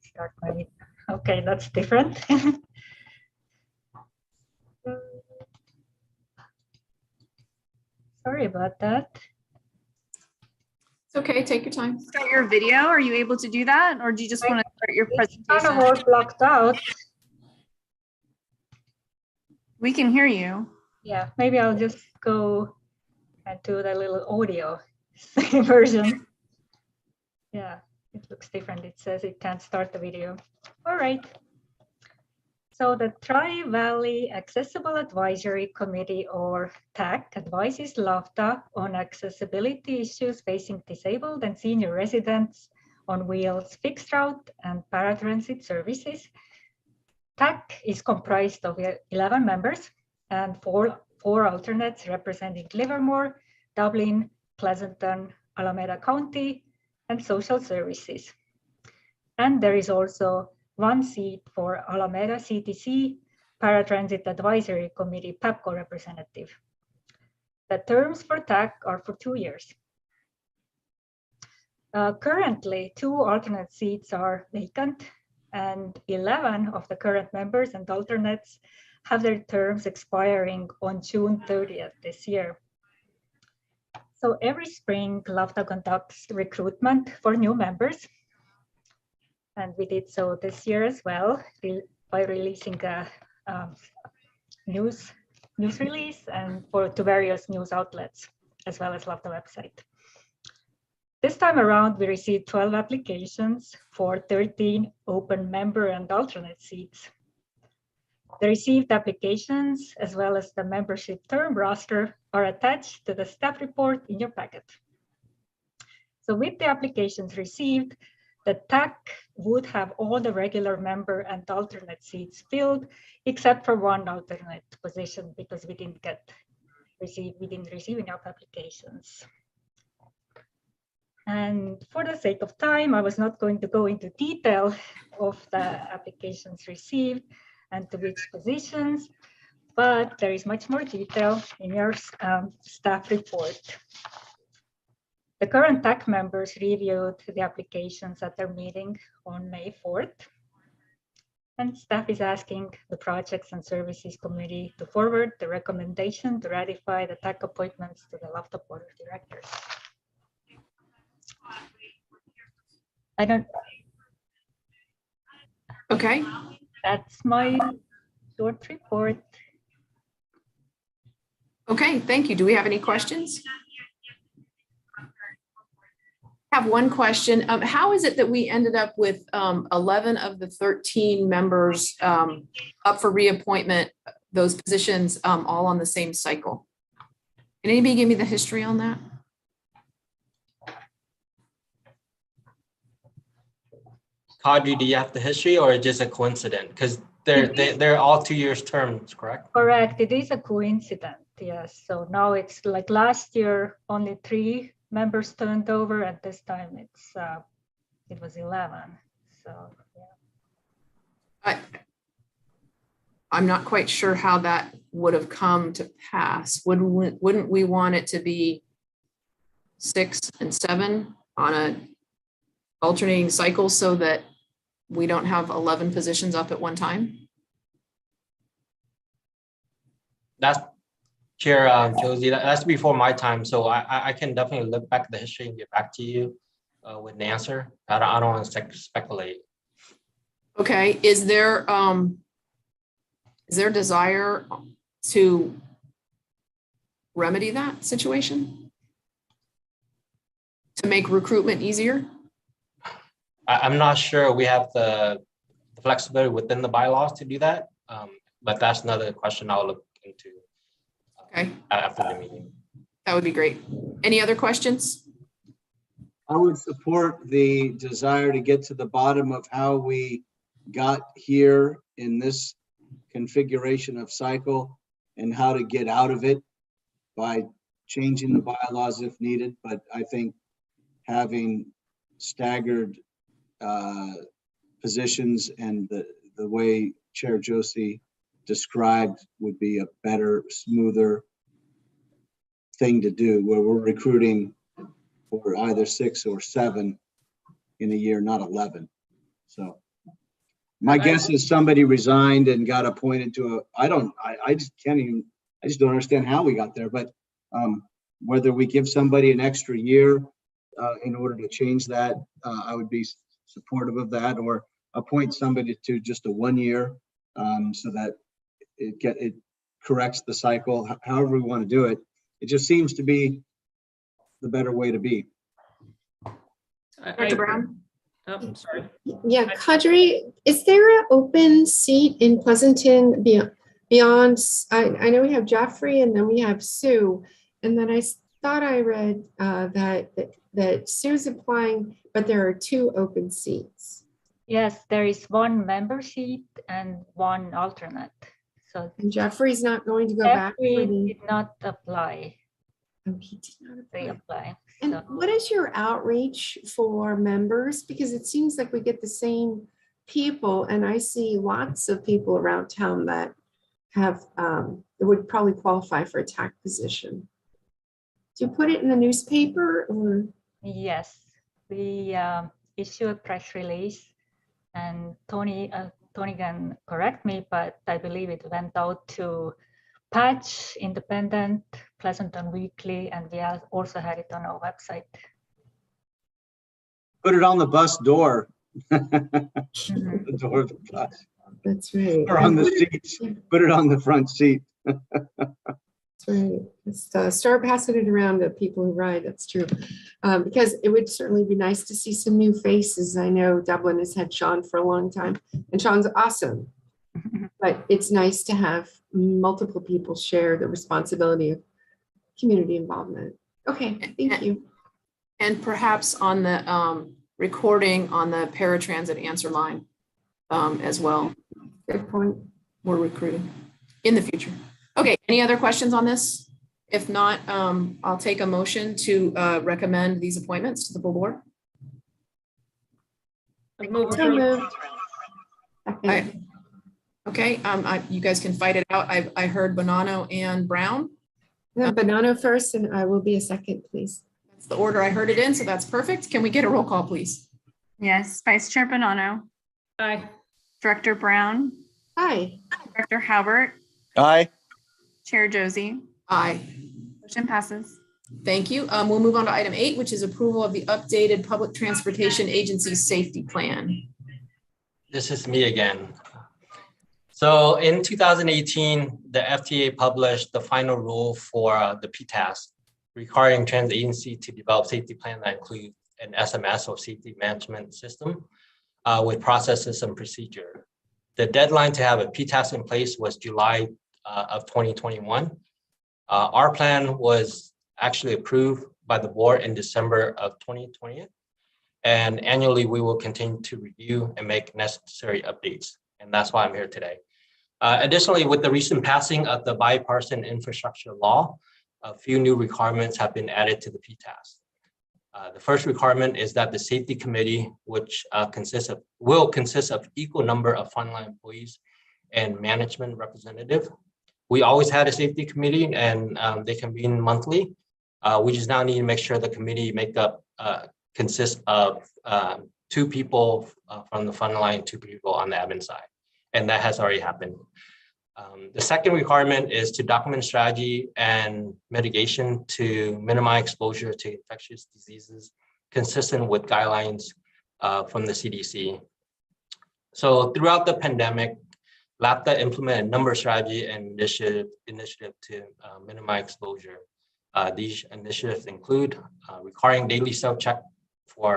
Start my, okay. Okay, that's different. Sorry about that. It's okay, take your time. Start your video. Are you able to do that? Or do you just want to start your It's kind of presentation? all blocked out. We can hear you. Yeah, maybe I'll just go and do the little audio version. Yeah, it looks different. It says it can't start the video. All right. So the Tri-Valley Accessible Advisory Committee, or TAC, advises LAFTA on accessibility issues facing disabled and senior residents on wheels, fixed route and paratransit services. TAC is comprised of 11 members and four alternates representing Livermore, Dublin, Pleasanton, Alameda County, and social services. And there is also one seat for Alameda CTC Paratransit Advisory Committee PAPCO representative. The terms for TAC are for 2 years. Currently, 2 alternate seats are vacant, and 11 of the current members and alternates have their terms expiring on June 30th this year. So every spring, LAFTA conducts recruitment for new members. And we did so this year as well by releasing a news release and to various news outlets, as well as LAFTA website. This time around, we received 12 applications for 13 open member and alternate seats. The received applications, as well as the membership term roster, are attached to the staff report in your packet. So with the applications received, the TAC would have all the regular member and alternate seats filled, except for one alternate position, because we didn't receive enough applications. And for the sake of time, I was not going to go into detail of the applications received and to which positions, but there is much more detail in your staff report. The current TAC members reviewed the applications at their meeting on May 4th. And staff is asking the Projects and Services Committee to forward the recommendation to ratify the TAC appointments to the LAFTA Board of Directors. Okay, That's my short report. okay, thank you. Do we have any questions? I have one question. How is it that we ended up with 11 of the 13 members up for reappointment, those positions all on the same cycle? Can anybody give me the history on that? Kadri, do you have the history or just a coincidence? Because they're all 2 years terms, correct? Correct, it is a coincidence, yes. So now it's like last year, only 3 members turned over, and this time it was 11. So yeah. I'm not quite sure how that would have come to pass. Wouldn't we want it to be 6 and 7 on a alternating cycle so that we don't have 11 positions up at one time? That's Chair Josie, that's before my time. So I can definitely look back at the history and get back to you with an answer. I don't want to speculate. Okay, is there desire to remedy that situation? To make recruitment easier? I'm not sure we have the flexibility within the bylaws to do that, but that's another question I'll look into after the meeting. That would be great. Any other questions? I would support the desire to get to the bottom of how we got here in this configuration of cycle and how to get out of it by changing the bylaws if needed. But I think having staggered positions and the way Chair Josie described would be a better, smoother thing to do, where we're recruiting for either 6 or 7 in a year, not 11. So My guess is somebody resigned and got appointed to I just can't even, I just don't understand how we got there, but whether we give somebody an extra year in order to change that, I would be supportive of that, or appoint somebody to just a 1 year so that it corrects the cycle, however we want to do it. It just seems to be the better way to be. Dr. Brown? Oh, I'm sorry. Yeah, Kadri, is there an open seat in Pleasanton beyond, I know we have Jeffrey and then we have Sue. And then I thought I read that Sue's applying, but there are 2 open seats. Yes, there is 1 member seat and 1 alternate. So And Jeffrey's not going to go back for Jeffrey the, did not apply, oh, he did not apply. reapply. And So what is your outreach for members? Because it seems like we get the same people, and I see lots of people around town that have, that would probably qualify for a TAC position. Do you put it in the newspaper or? yes, we issue a press release, and Tony can correct me, but I believe it went out to Patch, Independent, Pleasanton Weekly, and we also had it on our website. Put it on the bus door. Mhm. The door of the bus, That's right. or on the seats. Put it on the front seat. That's right. Start passing it around to people who ride. That's true. Because it would certainly be nice to see some new faces. I know Dublin has had Sean for a long time, and Sean's awesome. But it's nice to have multiple people share the responsibility of community involvement. Okay, thank you. And perhaps on the recording on the paratransit answer line as well. Good point. We're recruiting in the future. Okay, any other questions on this? If not, I'll take a motion to recommend these appointments to the full board. I move So moved. I- Okay, you guys can fight it out. I heard Bonanno and Brown. Bonanno first, and I will be a second, please. That's the order I heard it in, so that's perfect. Can we get a roll call, please? Yes, Vice Chair Bonanno, Aye. Director Brown, Hi. Director Halbert, Aye. Chair Josie. Aye. Motion passes. Thank you. We'll move on to item 8, which is approval of the updated Public Transportation Agency Safety Plan. This is me again. So in 2018, the FTA published the final rule for the PTAS, requiring transit agency to develop safety plan that include an SMS or safety management system with processes and procedure. The deadline to have a PTAS in place was July of 2021. Our plan was actually approved by the board in December of 2020. And annually, we will continue to review and make necessary updates. And that's why I'm here today. Additionally, with the recent passing of the bipartisan infrastructure law, a few new requirements have been added to the PTAS. The first requirement is that the safety committee, which will consist of equal number of frontline employees and management representative. We always had a safety committee, and they convene monthly. We just now need to make sure the committee makeup consists of 2 people from the frontline, 2 people on the admin side. And that has already happened. The second requirement is to document strategy and mitigation to minimize exposure to infectious diseases consistent with guidelines from the CDC. So throughout the pandemic, LAPTA implemented a number of strategy and initiative to minimize exposure. These initiatives include requiring daily self-check for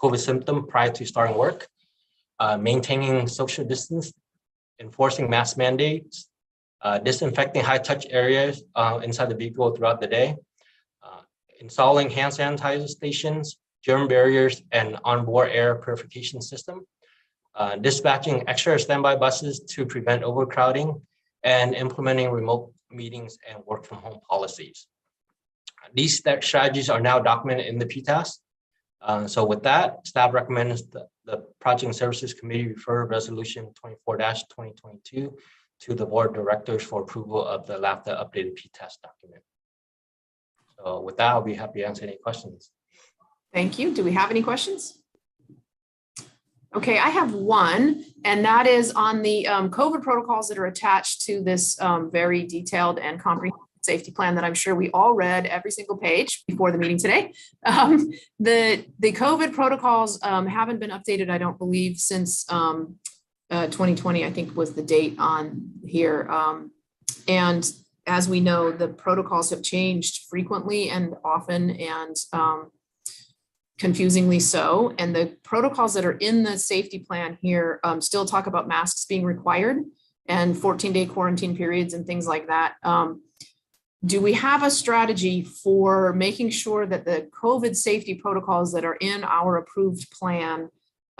COVID symptom prior to starting work, maintaining social distance, enforcing mask mandates, disinfecting high-touch areas inside the vehicle throughout the day, installing hand sanitizer stations, germ barriers, and onboard air purification system, dispatching extra standby buses to prevent overcrowding, and implementing remote meetings and work from home policies. These strategies are now documented in the PTAS. So with that, staff recommends the Project and Services Committee refer Resolution 24-2022 to the Board of Directors for approval of the LAPTA updated PTAS document. So with that, I'll be happy to answer any questions. Thank you. Do we have any questions? Okay, I have one, and that is on the COVID protocols that are attached to this very detailed and comprehensive safety plan that I'm sure we all read every single page before the meeting today. The COVID protocols haven't been updated, I don't believe, since 2020, I think was the date on here. And as we know, the protocols have changed frequently and often, and confusingly so. And the protocols that are in the safety plan here still talk about masks being required and 14-day quarantine periods and things like that. Do we have a strategy for making sure that the COVID safety protocols that are in our approved plan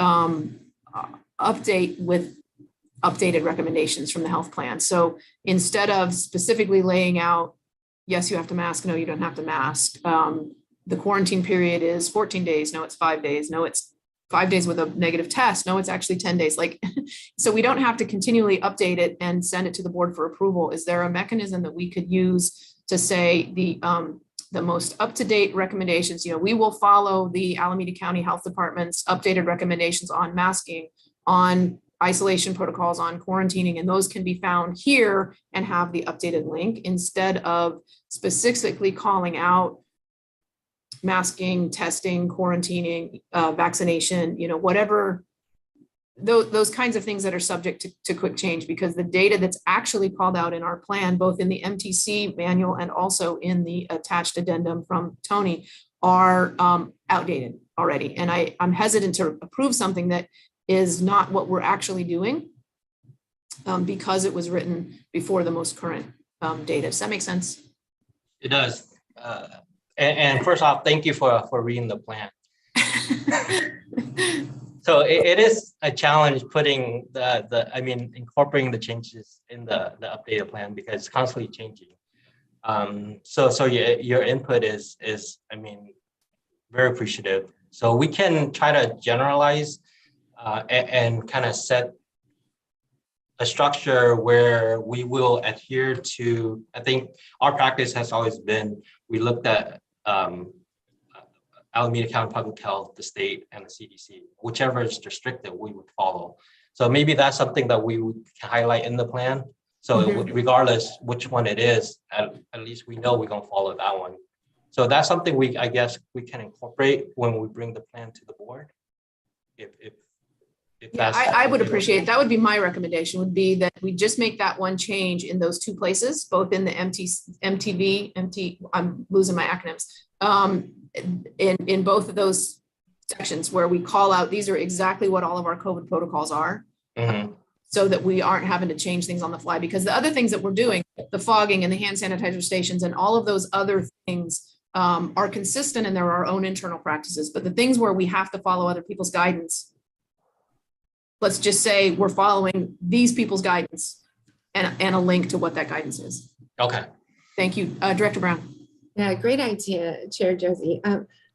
update with updated recommendations from the health plan? So instead of specifically laying out, yes, you have to mask, no, you don't have to mask. The quarantine period is 14 days. No, it's 5 days. No, it's 5 days with a negative test. No, it's actually 10 days. Like, so we don't have to continually update it and send it to the board for approval. Is there a mechanism that we could use to say the most up-to-date recommendations? You know, we will follow the Alameda County Health Department's updated recommendations on masking, on isolation protocols, on quarantining, and those can be found here and have the updated link instead of specifically calling out masking, testing, quarantining, vaccination, you know, whatever, those kinds of things that are subject to quick change, because the data that's actually called out in our plan, both in the MTC manual and also in the attached addendum from Tony, are outdated already. And I'm hesitant to approve something that is not what we're actually doing because it was written before the most current data. Does that make sense? It does. And first off, thank you for reading the plan. So it is a challenge putting incorporating the changes in the updated plan because it's constantly changing. So your input is very appreciative. So we can try to generalize and kind of set a structure where we will adhere to, I think our practice has always been, we looked at Alameda County Public Health, the state, and the CDC. Whichever is restricted, we would follow. So maybe that's something that we would highlight in the plan. So regardless which one it is, at least we know we're gonna follow that one. So that's something I guess we can incorporate when we bring the plan to the board. If Yeah, I would appreciate, that would be my recommendation, would be that we just make that one change in those two places, both in the I'm losing my acronyms, in both of those sections where we call out, these are exactly what all of our COVID protocols are, so that we aren't having to change things on the fly. Because the other things that we're doing, the fogging and the hand sanitizer stations and all of those other things are consistent and there are our own internal practices. But the things where we have to follow other people's guidance, let's just say we're following these people's guidance and a link to what that guidance is. Okay. Thank you. Director Brown. Yeah, great idea, Chair Josie.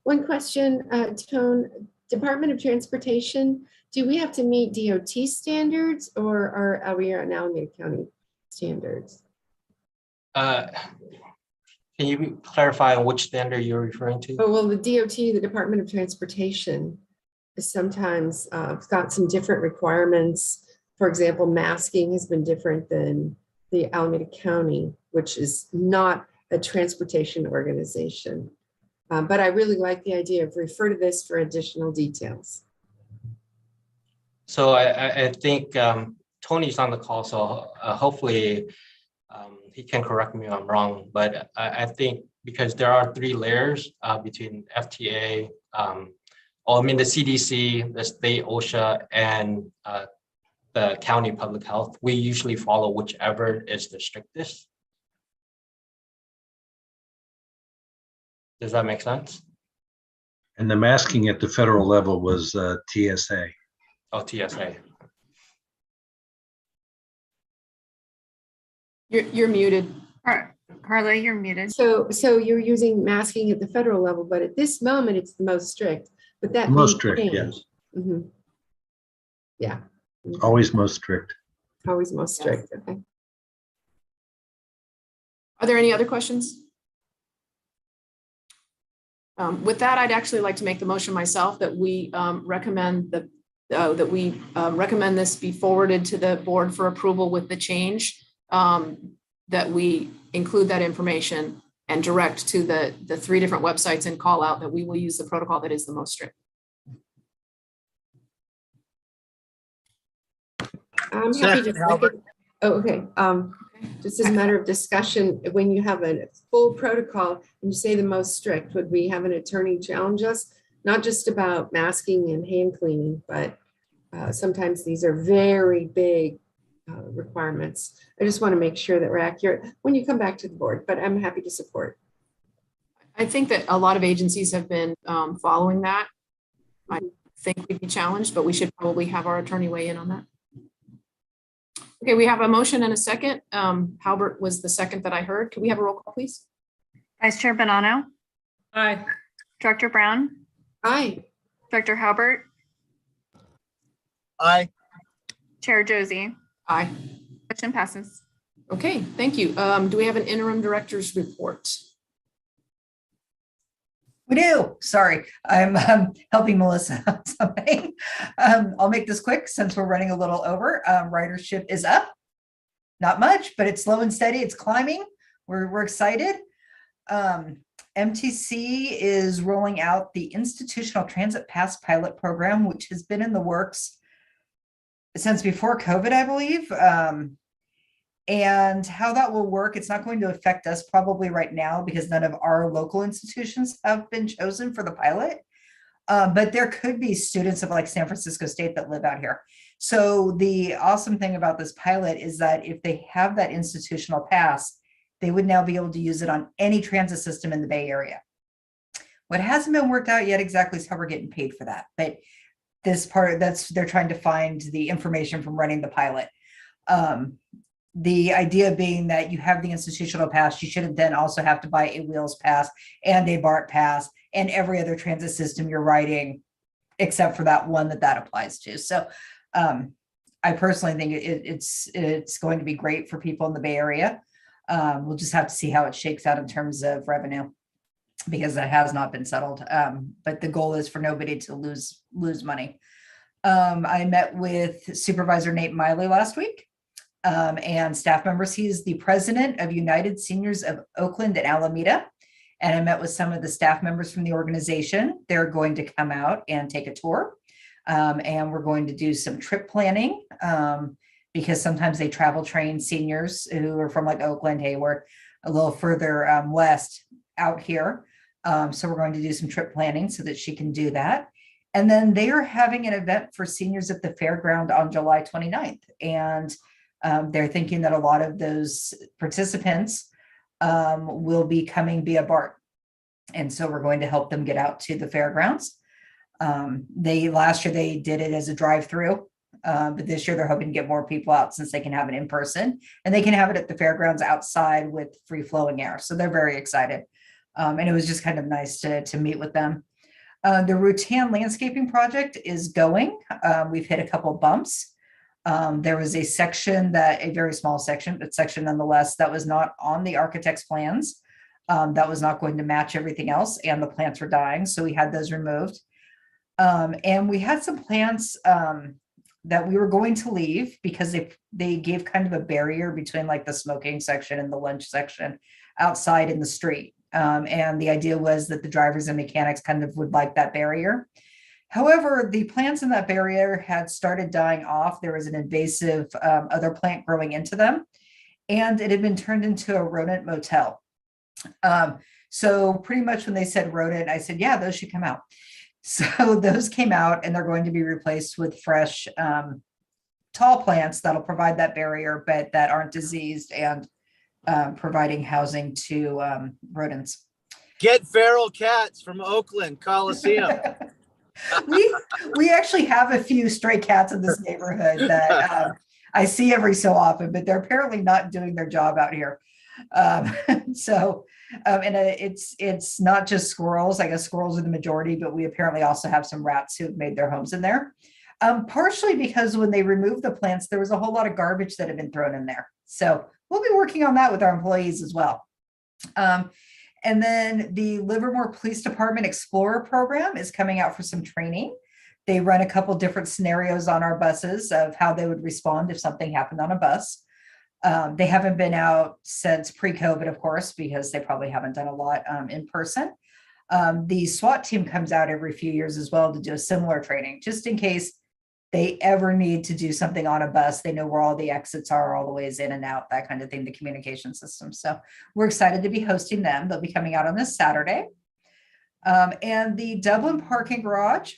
One question, Tone, Department of Transportation, do we have to meet DOT standards or are we on Alameda County standards? Can you clarify which standard you're referring to? Oh, well, the DOT, the Department of Transportation, is sometimes got some different requirements. For example, masking has been different than the Alameda County, which is not a transportation organization. But I really like the idea of refer to this for additional details. So I think Tony's on the call, so hopefully he can correct me if I'm wrong, but I think because there are 3 layers between FTA, the CDC, the state OSHA, and the county public health, we usually follow whichever is the strictest. Does that make sense? And the masking at the federal level was TSA. Oh, TSA. You're muted. Carla, you're muted. So you're using masking at the federal level, but at this moment, it's the most strict. But that Most may strict, change. yes. Yeah. Always most strict. Always most strict. Okay. Are there any other questions? With that, I'd actually like to make the motion myself that we recommend the that we recommend this be forwarded to the board for approval with the change, that we include that information and direct to the 3 different websites and call out that we will use the protocol that is the most strict. I'm happy to Second, Albert. second. Oh, okay. Just as a matter of discussion, when you have a full protocol and you say the most strict, would we have an attorney challenge us? Not just about masking and hand cleaning, but sometimes these are very big requirements. I just want to make sure that we're accurate when you come back to the board, but I'm happy to support. I think that a lot of agencies have been following that. I think we'd be challenged, but we should probably have our attorney weigh in on that. Okay, we have a motion and a second. Halbert was the second that I heard. Can we have a roll call, please? Vice Chair Bonanno, Aye. Director Brown, Aye. Director Halbert, Aye. Chair Josie. Aye. Motion passes. Okay, thank you. Do we have an interim director's report? We do. Sorry, I'm helping Melissa on something. I'll make this quick since we're running a little over. Ridership is up. Not much, but it's slow and steady. It's climbing. We're excited. MTC is rolling out the Institutional Transit Pass pilot program, which has been in the works since before COVID, I believe. And how that will work, it's not going to affect us probably right now because none of our local institutions have been chosen for the pilot. But there could be students of like San Francisco State that live out here. So the awesome thing about this pilot is that if they have that institutional pass, they would now be able to use it on any transit system in the Bay Area. What hasn't been worked out yet exactly is how we're getting paid for that. But this part, they're trying to find the information from running the pilot. The idea being that you have the institutional pass, you shouldn't then also have to buy a Wheels pass and a BART pass and every other transit system you're riding, except for that one that applies to. So I personally think it's going to be great for people in the Bay Area. We'll just have to see how it shakes out in terms of revenue because that has not been settled. But the goal is for nobody to lose money. I met with Supervisor Nate Miley last week. And staff members. He's the president of United Seniors of Oakland and Alameda. And I met with some of the staff members from the organization. They're going to come out and take a tour. And we're going to do some trip planning because sometimes they travel train seniors who are from like Oakland, Hayward, a little further west out here. So we're going to do some trip planning so that she can do that. And then they are having an event for seniors at the fairground on July 29th. And they're thinking that a lot of those participants will be coming via BART. And so we're going to help them get out to the fairgrounds. Last year they did it as a drive-through, but this year they're hoping to get more people out since they can have it in person and they can have it at the fairgrounds outside with free flowing air. So they're very excited. And it was just kind of nice to meet with them. The Rutan landscaping project is going. We've hit a couple bumps. There was a section a very small section, but section nonetheless, that was not on the architect's plans. That was not going to match everything else and the plants were dying. So we had those removed. And we had some plants that we were going to leave because they gave kind of a barrier between like the smoking section and the lunch section outside in the street. And the idea was that the drivers and mechanics kind of would like that barrier. However, the plants in that barrier had started dying off. There was an invasive other plant growing into them, and it had been turned into a rodent motel. So pretty much when they said rodent, I said, yeah, those should come out. So those came out and they're going to be replaced with fresh tall plants that'll provide that barrier, but that aren't diseased and providing housing to rodents. Get feral cats from Oakland Coliseum. We actually have a few stray cats in this neighborhood that I see every so often, but they're apparently not doing their job out here. It's not just squirrels. I guess squirrels are the majority, but we apparently also have some rats who have made their homes in there. Partially because when they removed the plants, there was a whole lot of garbage that had been thrown in there. So we'll be working on that with our employees as well. And then the Livermore Police Department Explorer program is coming out for some training. They run a couple different scenarios on our buses of how they would respond if something happened on a bus. They haven't been out since pre-COVID, of course, because they probably haven't done a lot in person. The SWAT team comes out every few years as well to do a similar training, just in case they ever need to do something on a bus. They know where all the exits are, all the ways in and out, that kind of thing, the communication system. So we're excited to be hosting them. They'll be coming out on this Saturday. And the Dublin parking garage,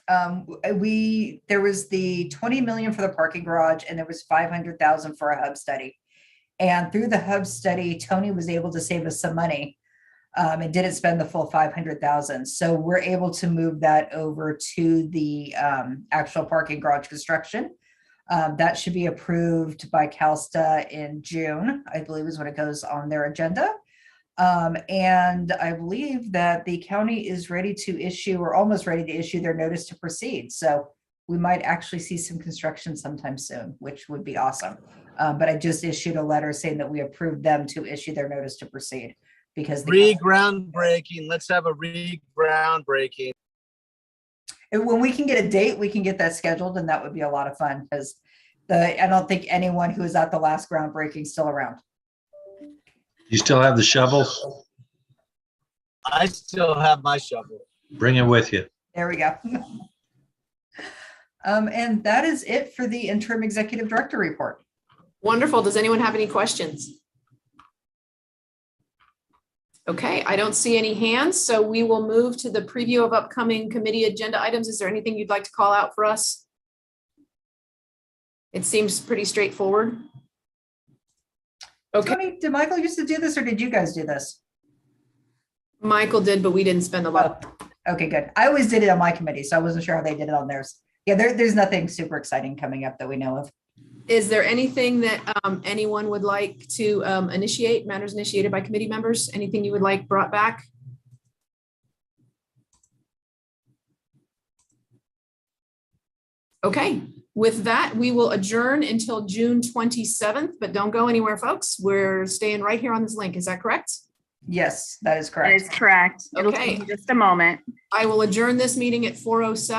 there was the 20 million for the parking garage, and there was 500,000 for a hub study. And through the hub study, Tony was able to save us some money and didn't spend the full 500,000. So we're able to move that over to the actual parking garage construction. That should be approved by CalSTA in June, I believe is when it goes on their agenda. And I believe that the county is ready to issue, or almost ready to issue, their notice to proceed. So we might actually see some construction sometime soon, which would be awesome. But I just issued a letter saying that we approved them to issue their notice to proceed, because Re-groundbreaking. Let's have a re-groundbreaking. when we can get a date, we can get that scheduled, and that would be a lot of fun, because I don't think anyone who was at the last groundbreaking is still around. You still have the shovels? I still have my shovel. Bring it with you. There we go. And that is it for the interim executive director report. Wonderful. Does anyone have any questions? Okay, I don't see any hands, so we will move to the preview of upcoming committee agenda items. Is there anything you'd like to call out for us? It seems pretty straightforward. Okay, Tony, did Michael used to do this, or did you guys do this? Michael did, but we didn't spend a lot. Okay, good. I always did it on my committee, so I wasn't sure how they did it on theirs. Yeah, there's nothing super exciting coming up that we know of. Is there anything that anyone would like to initiate, matters initiated by committee members? Anything you would like brought back? Okay, with that, we will adjourn until June 27th, but don't go anywhere, folks. We're staying right here on this link. Is that correct? Yes, that is That correct. is correct. It'll Okay. take just a moment. I will adjourn this meeting at 4:07.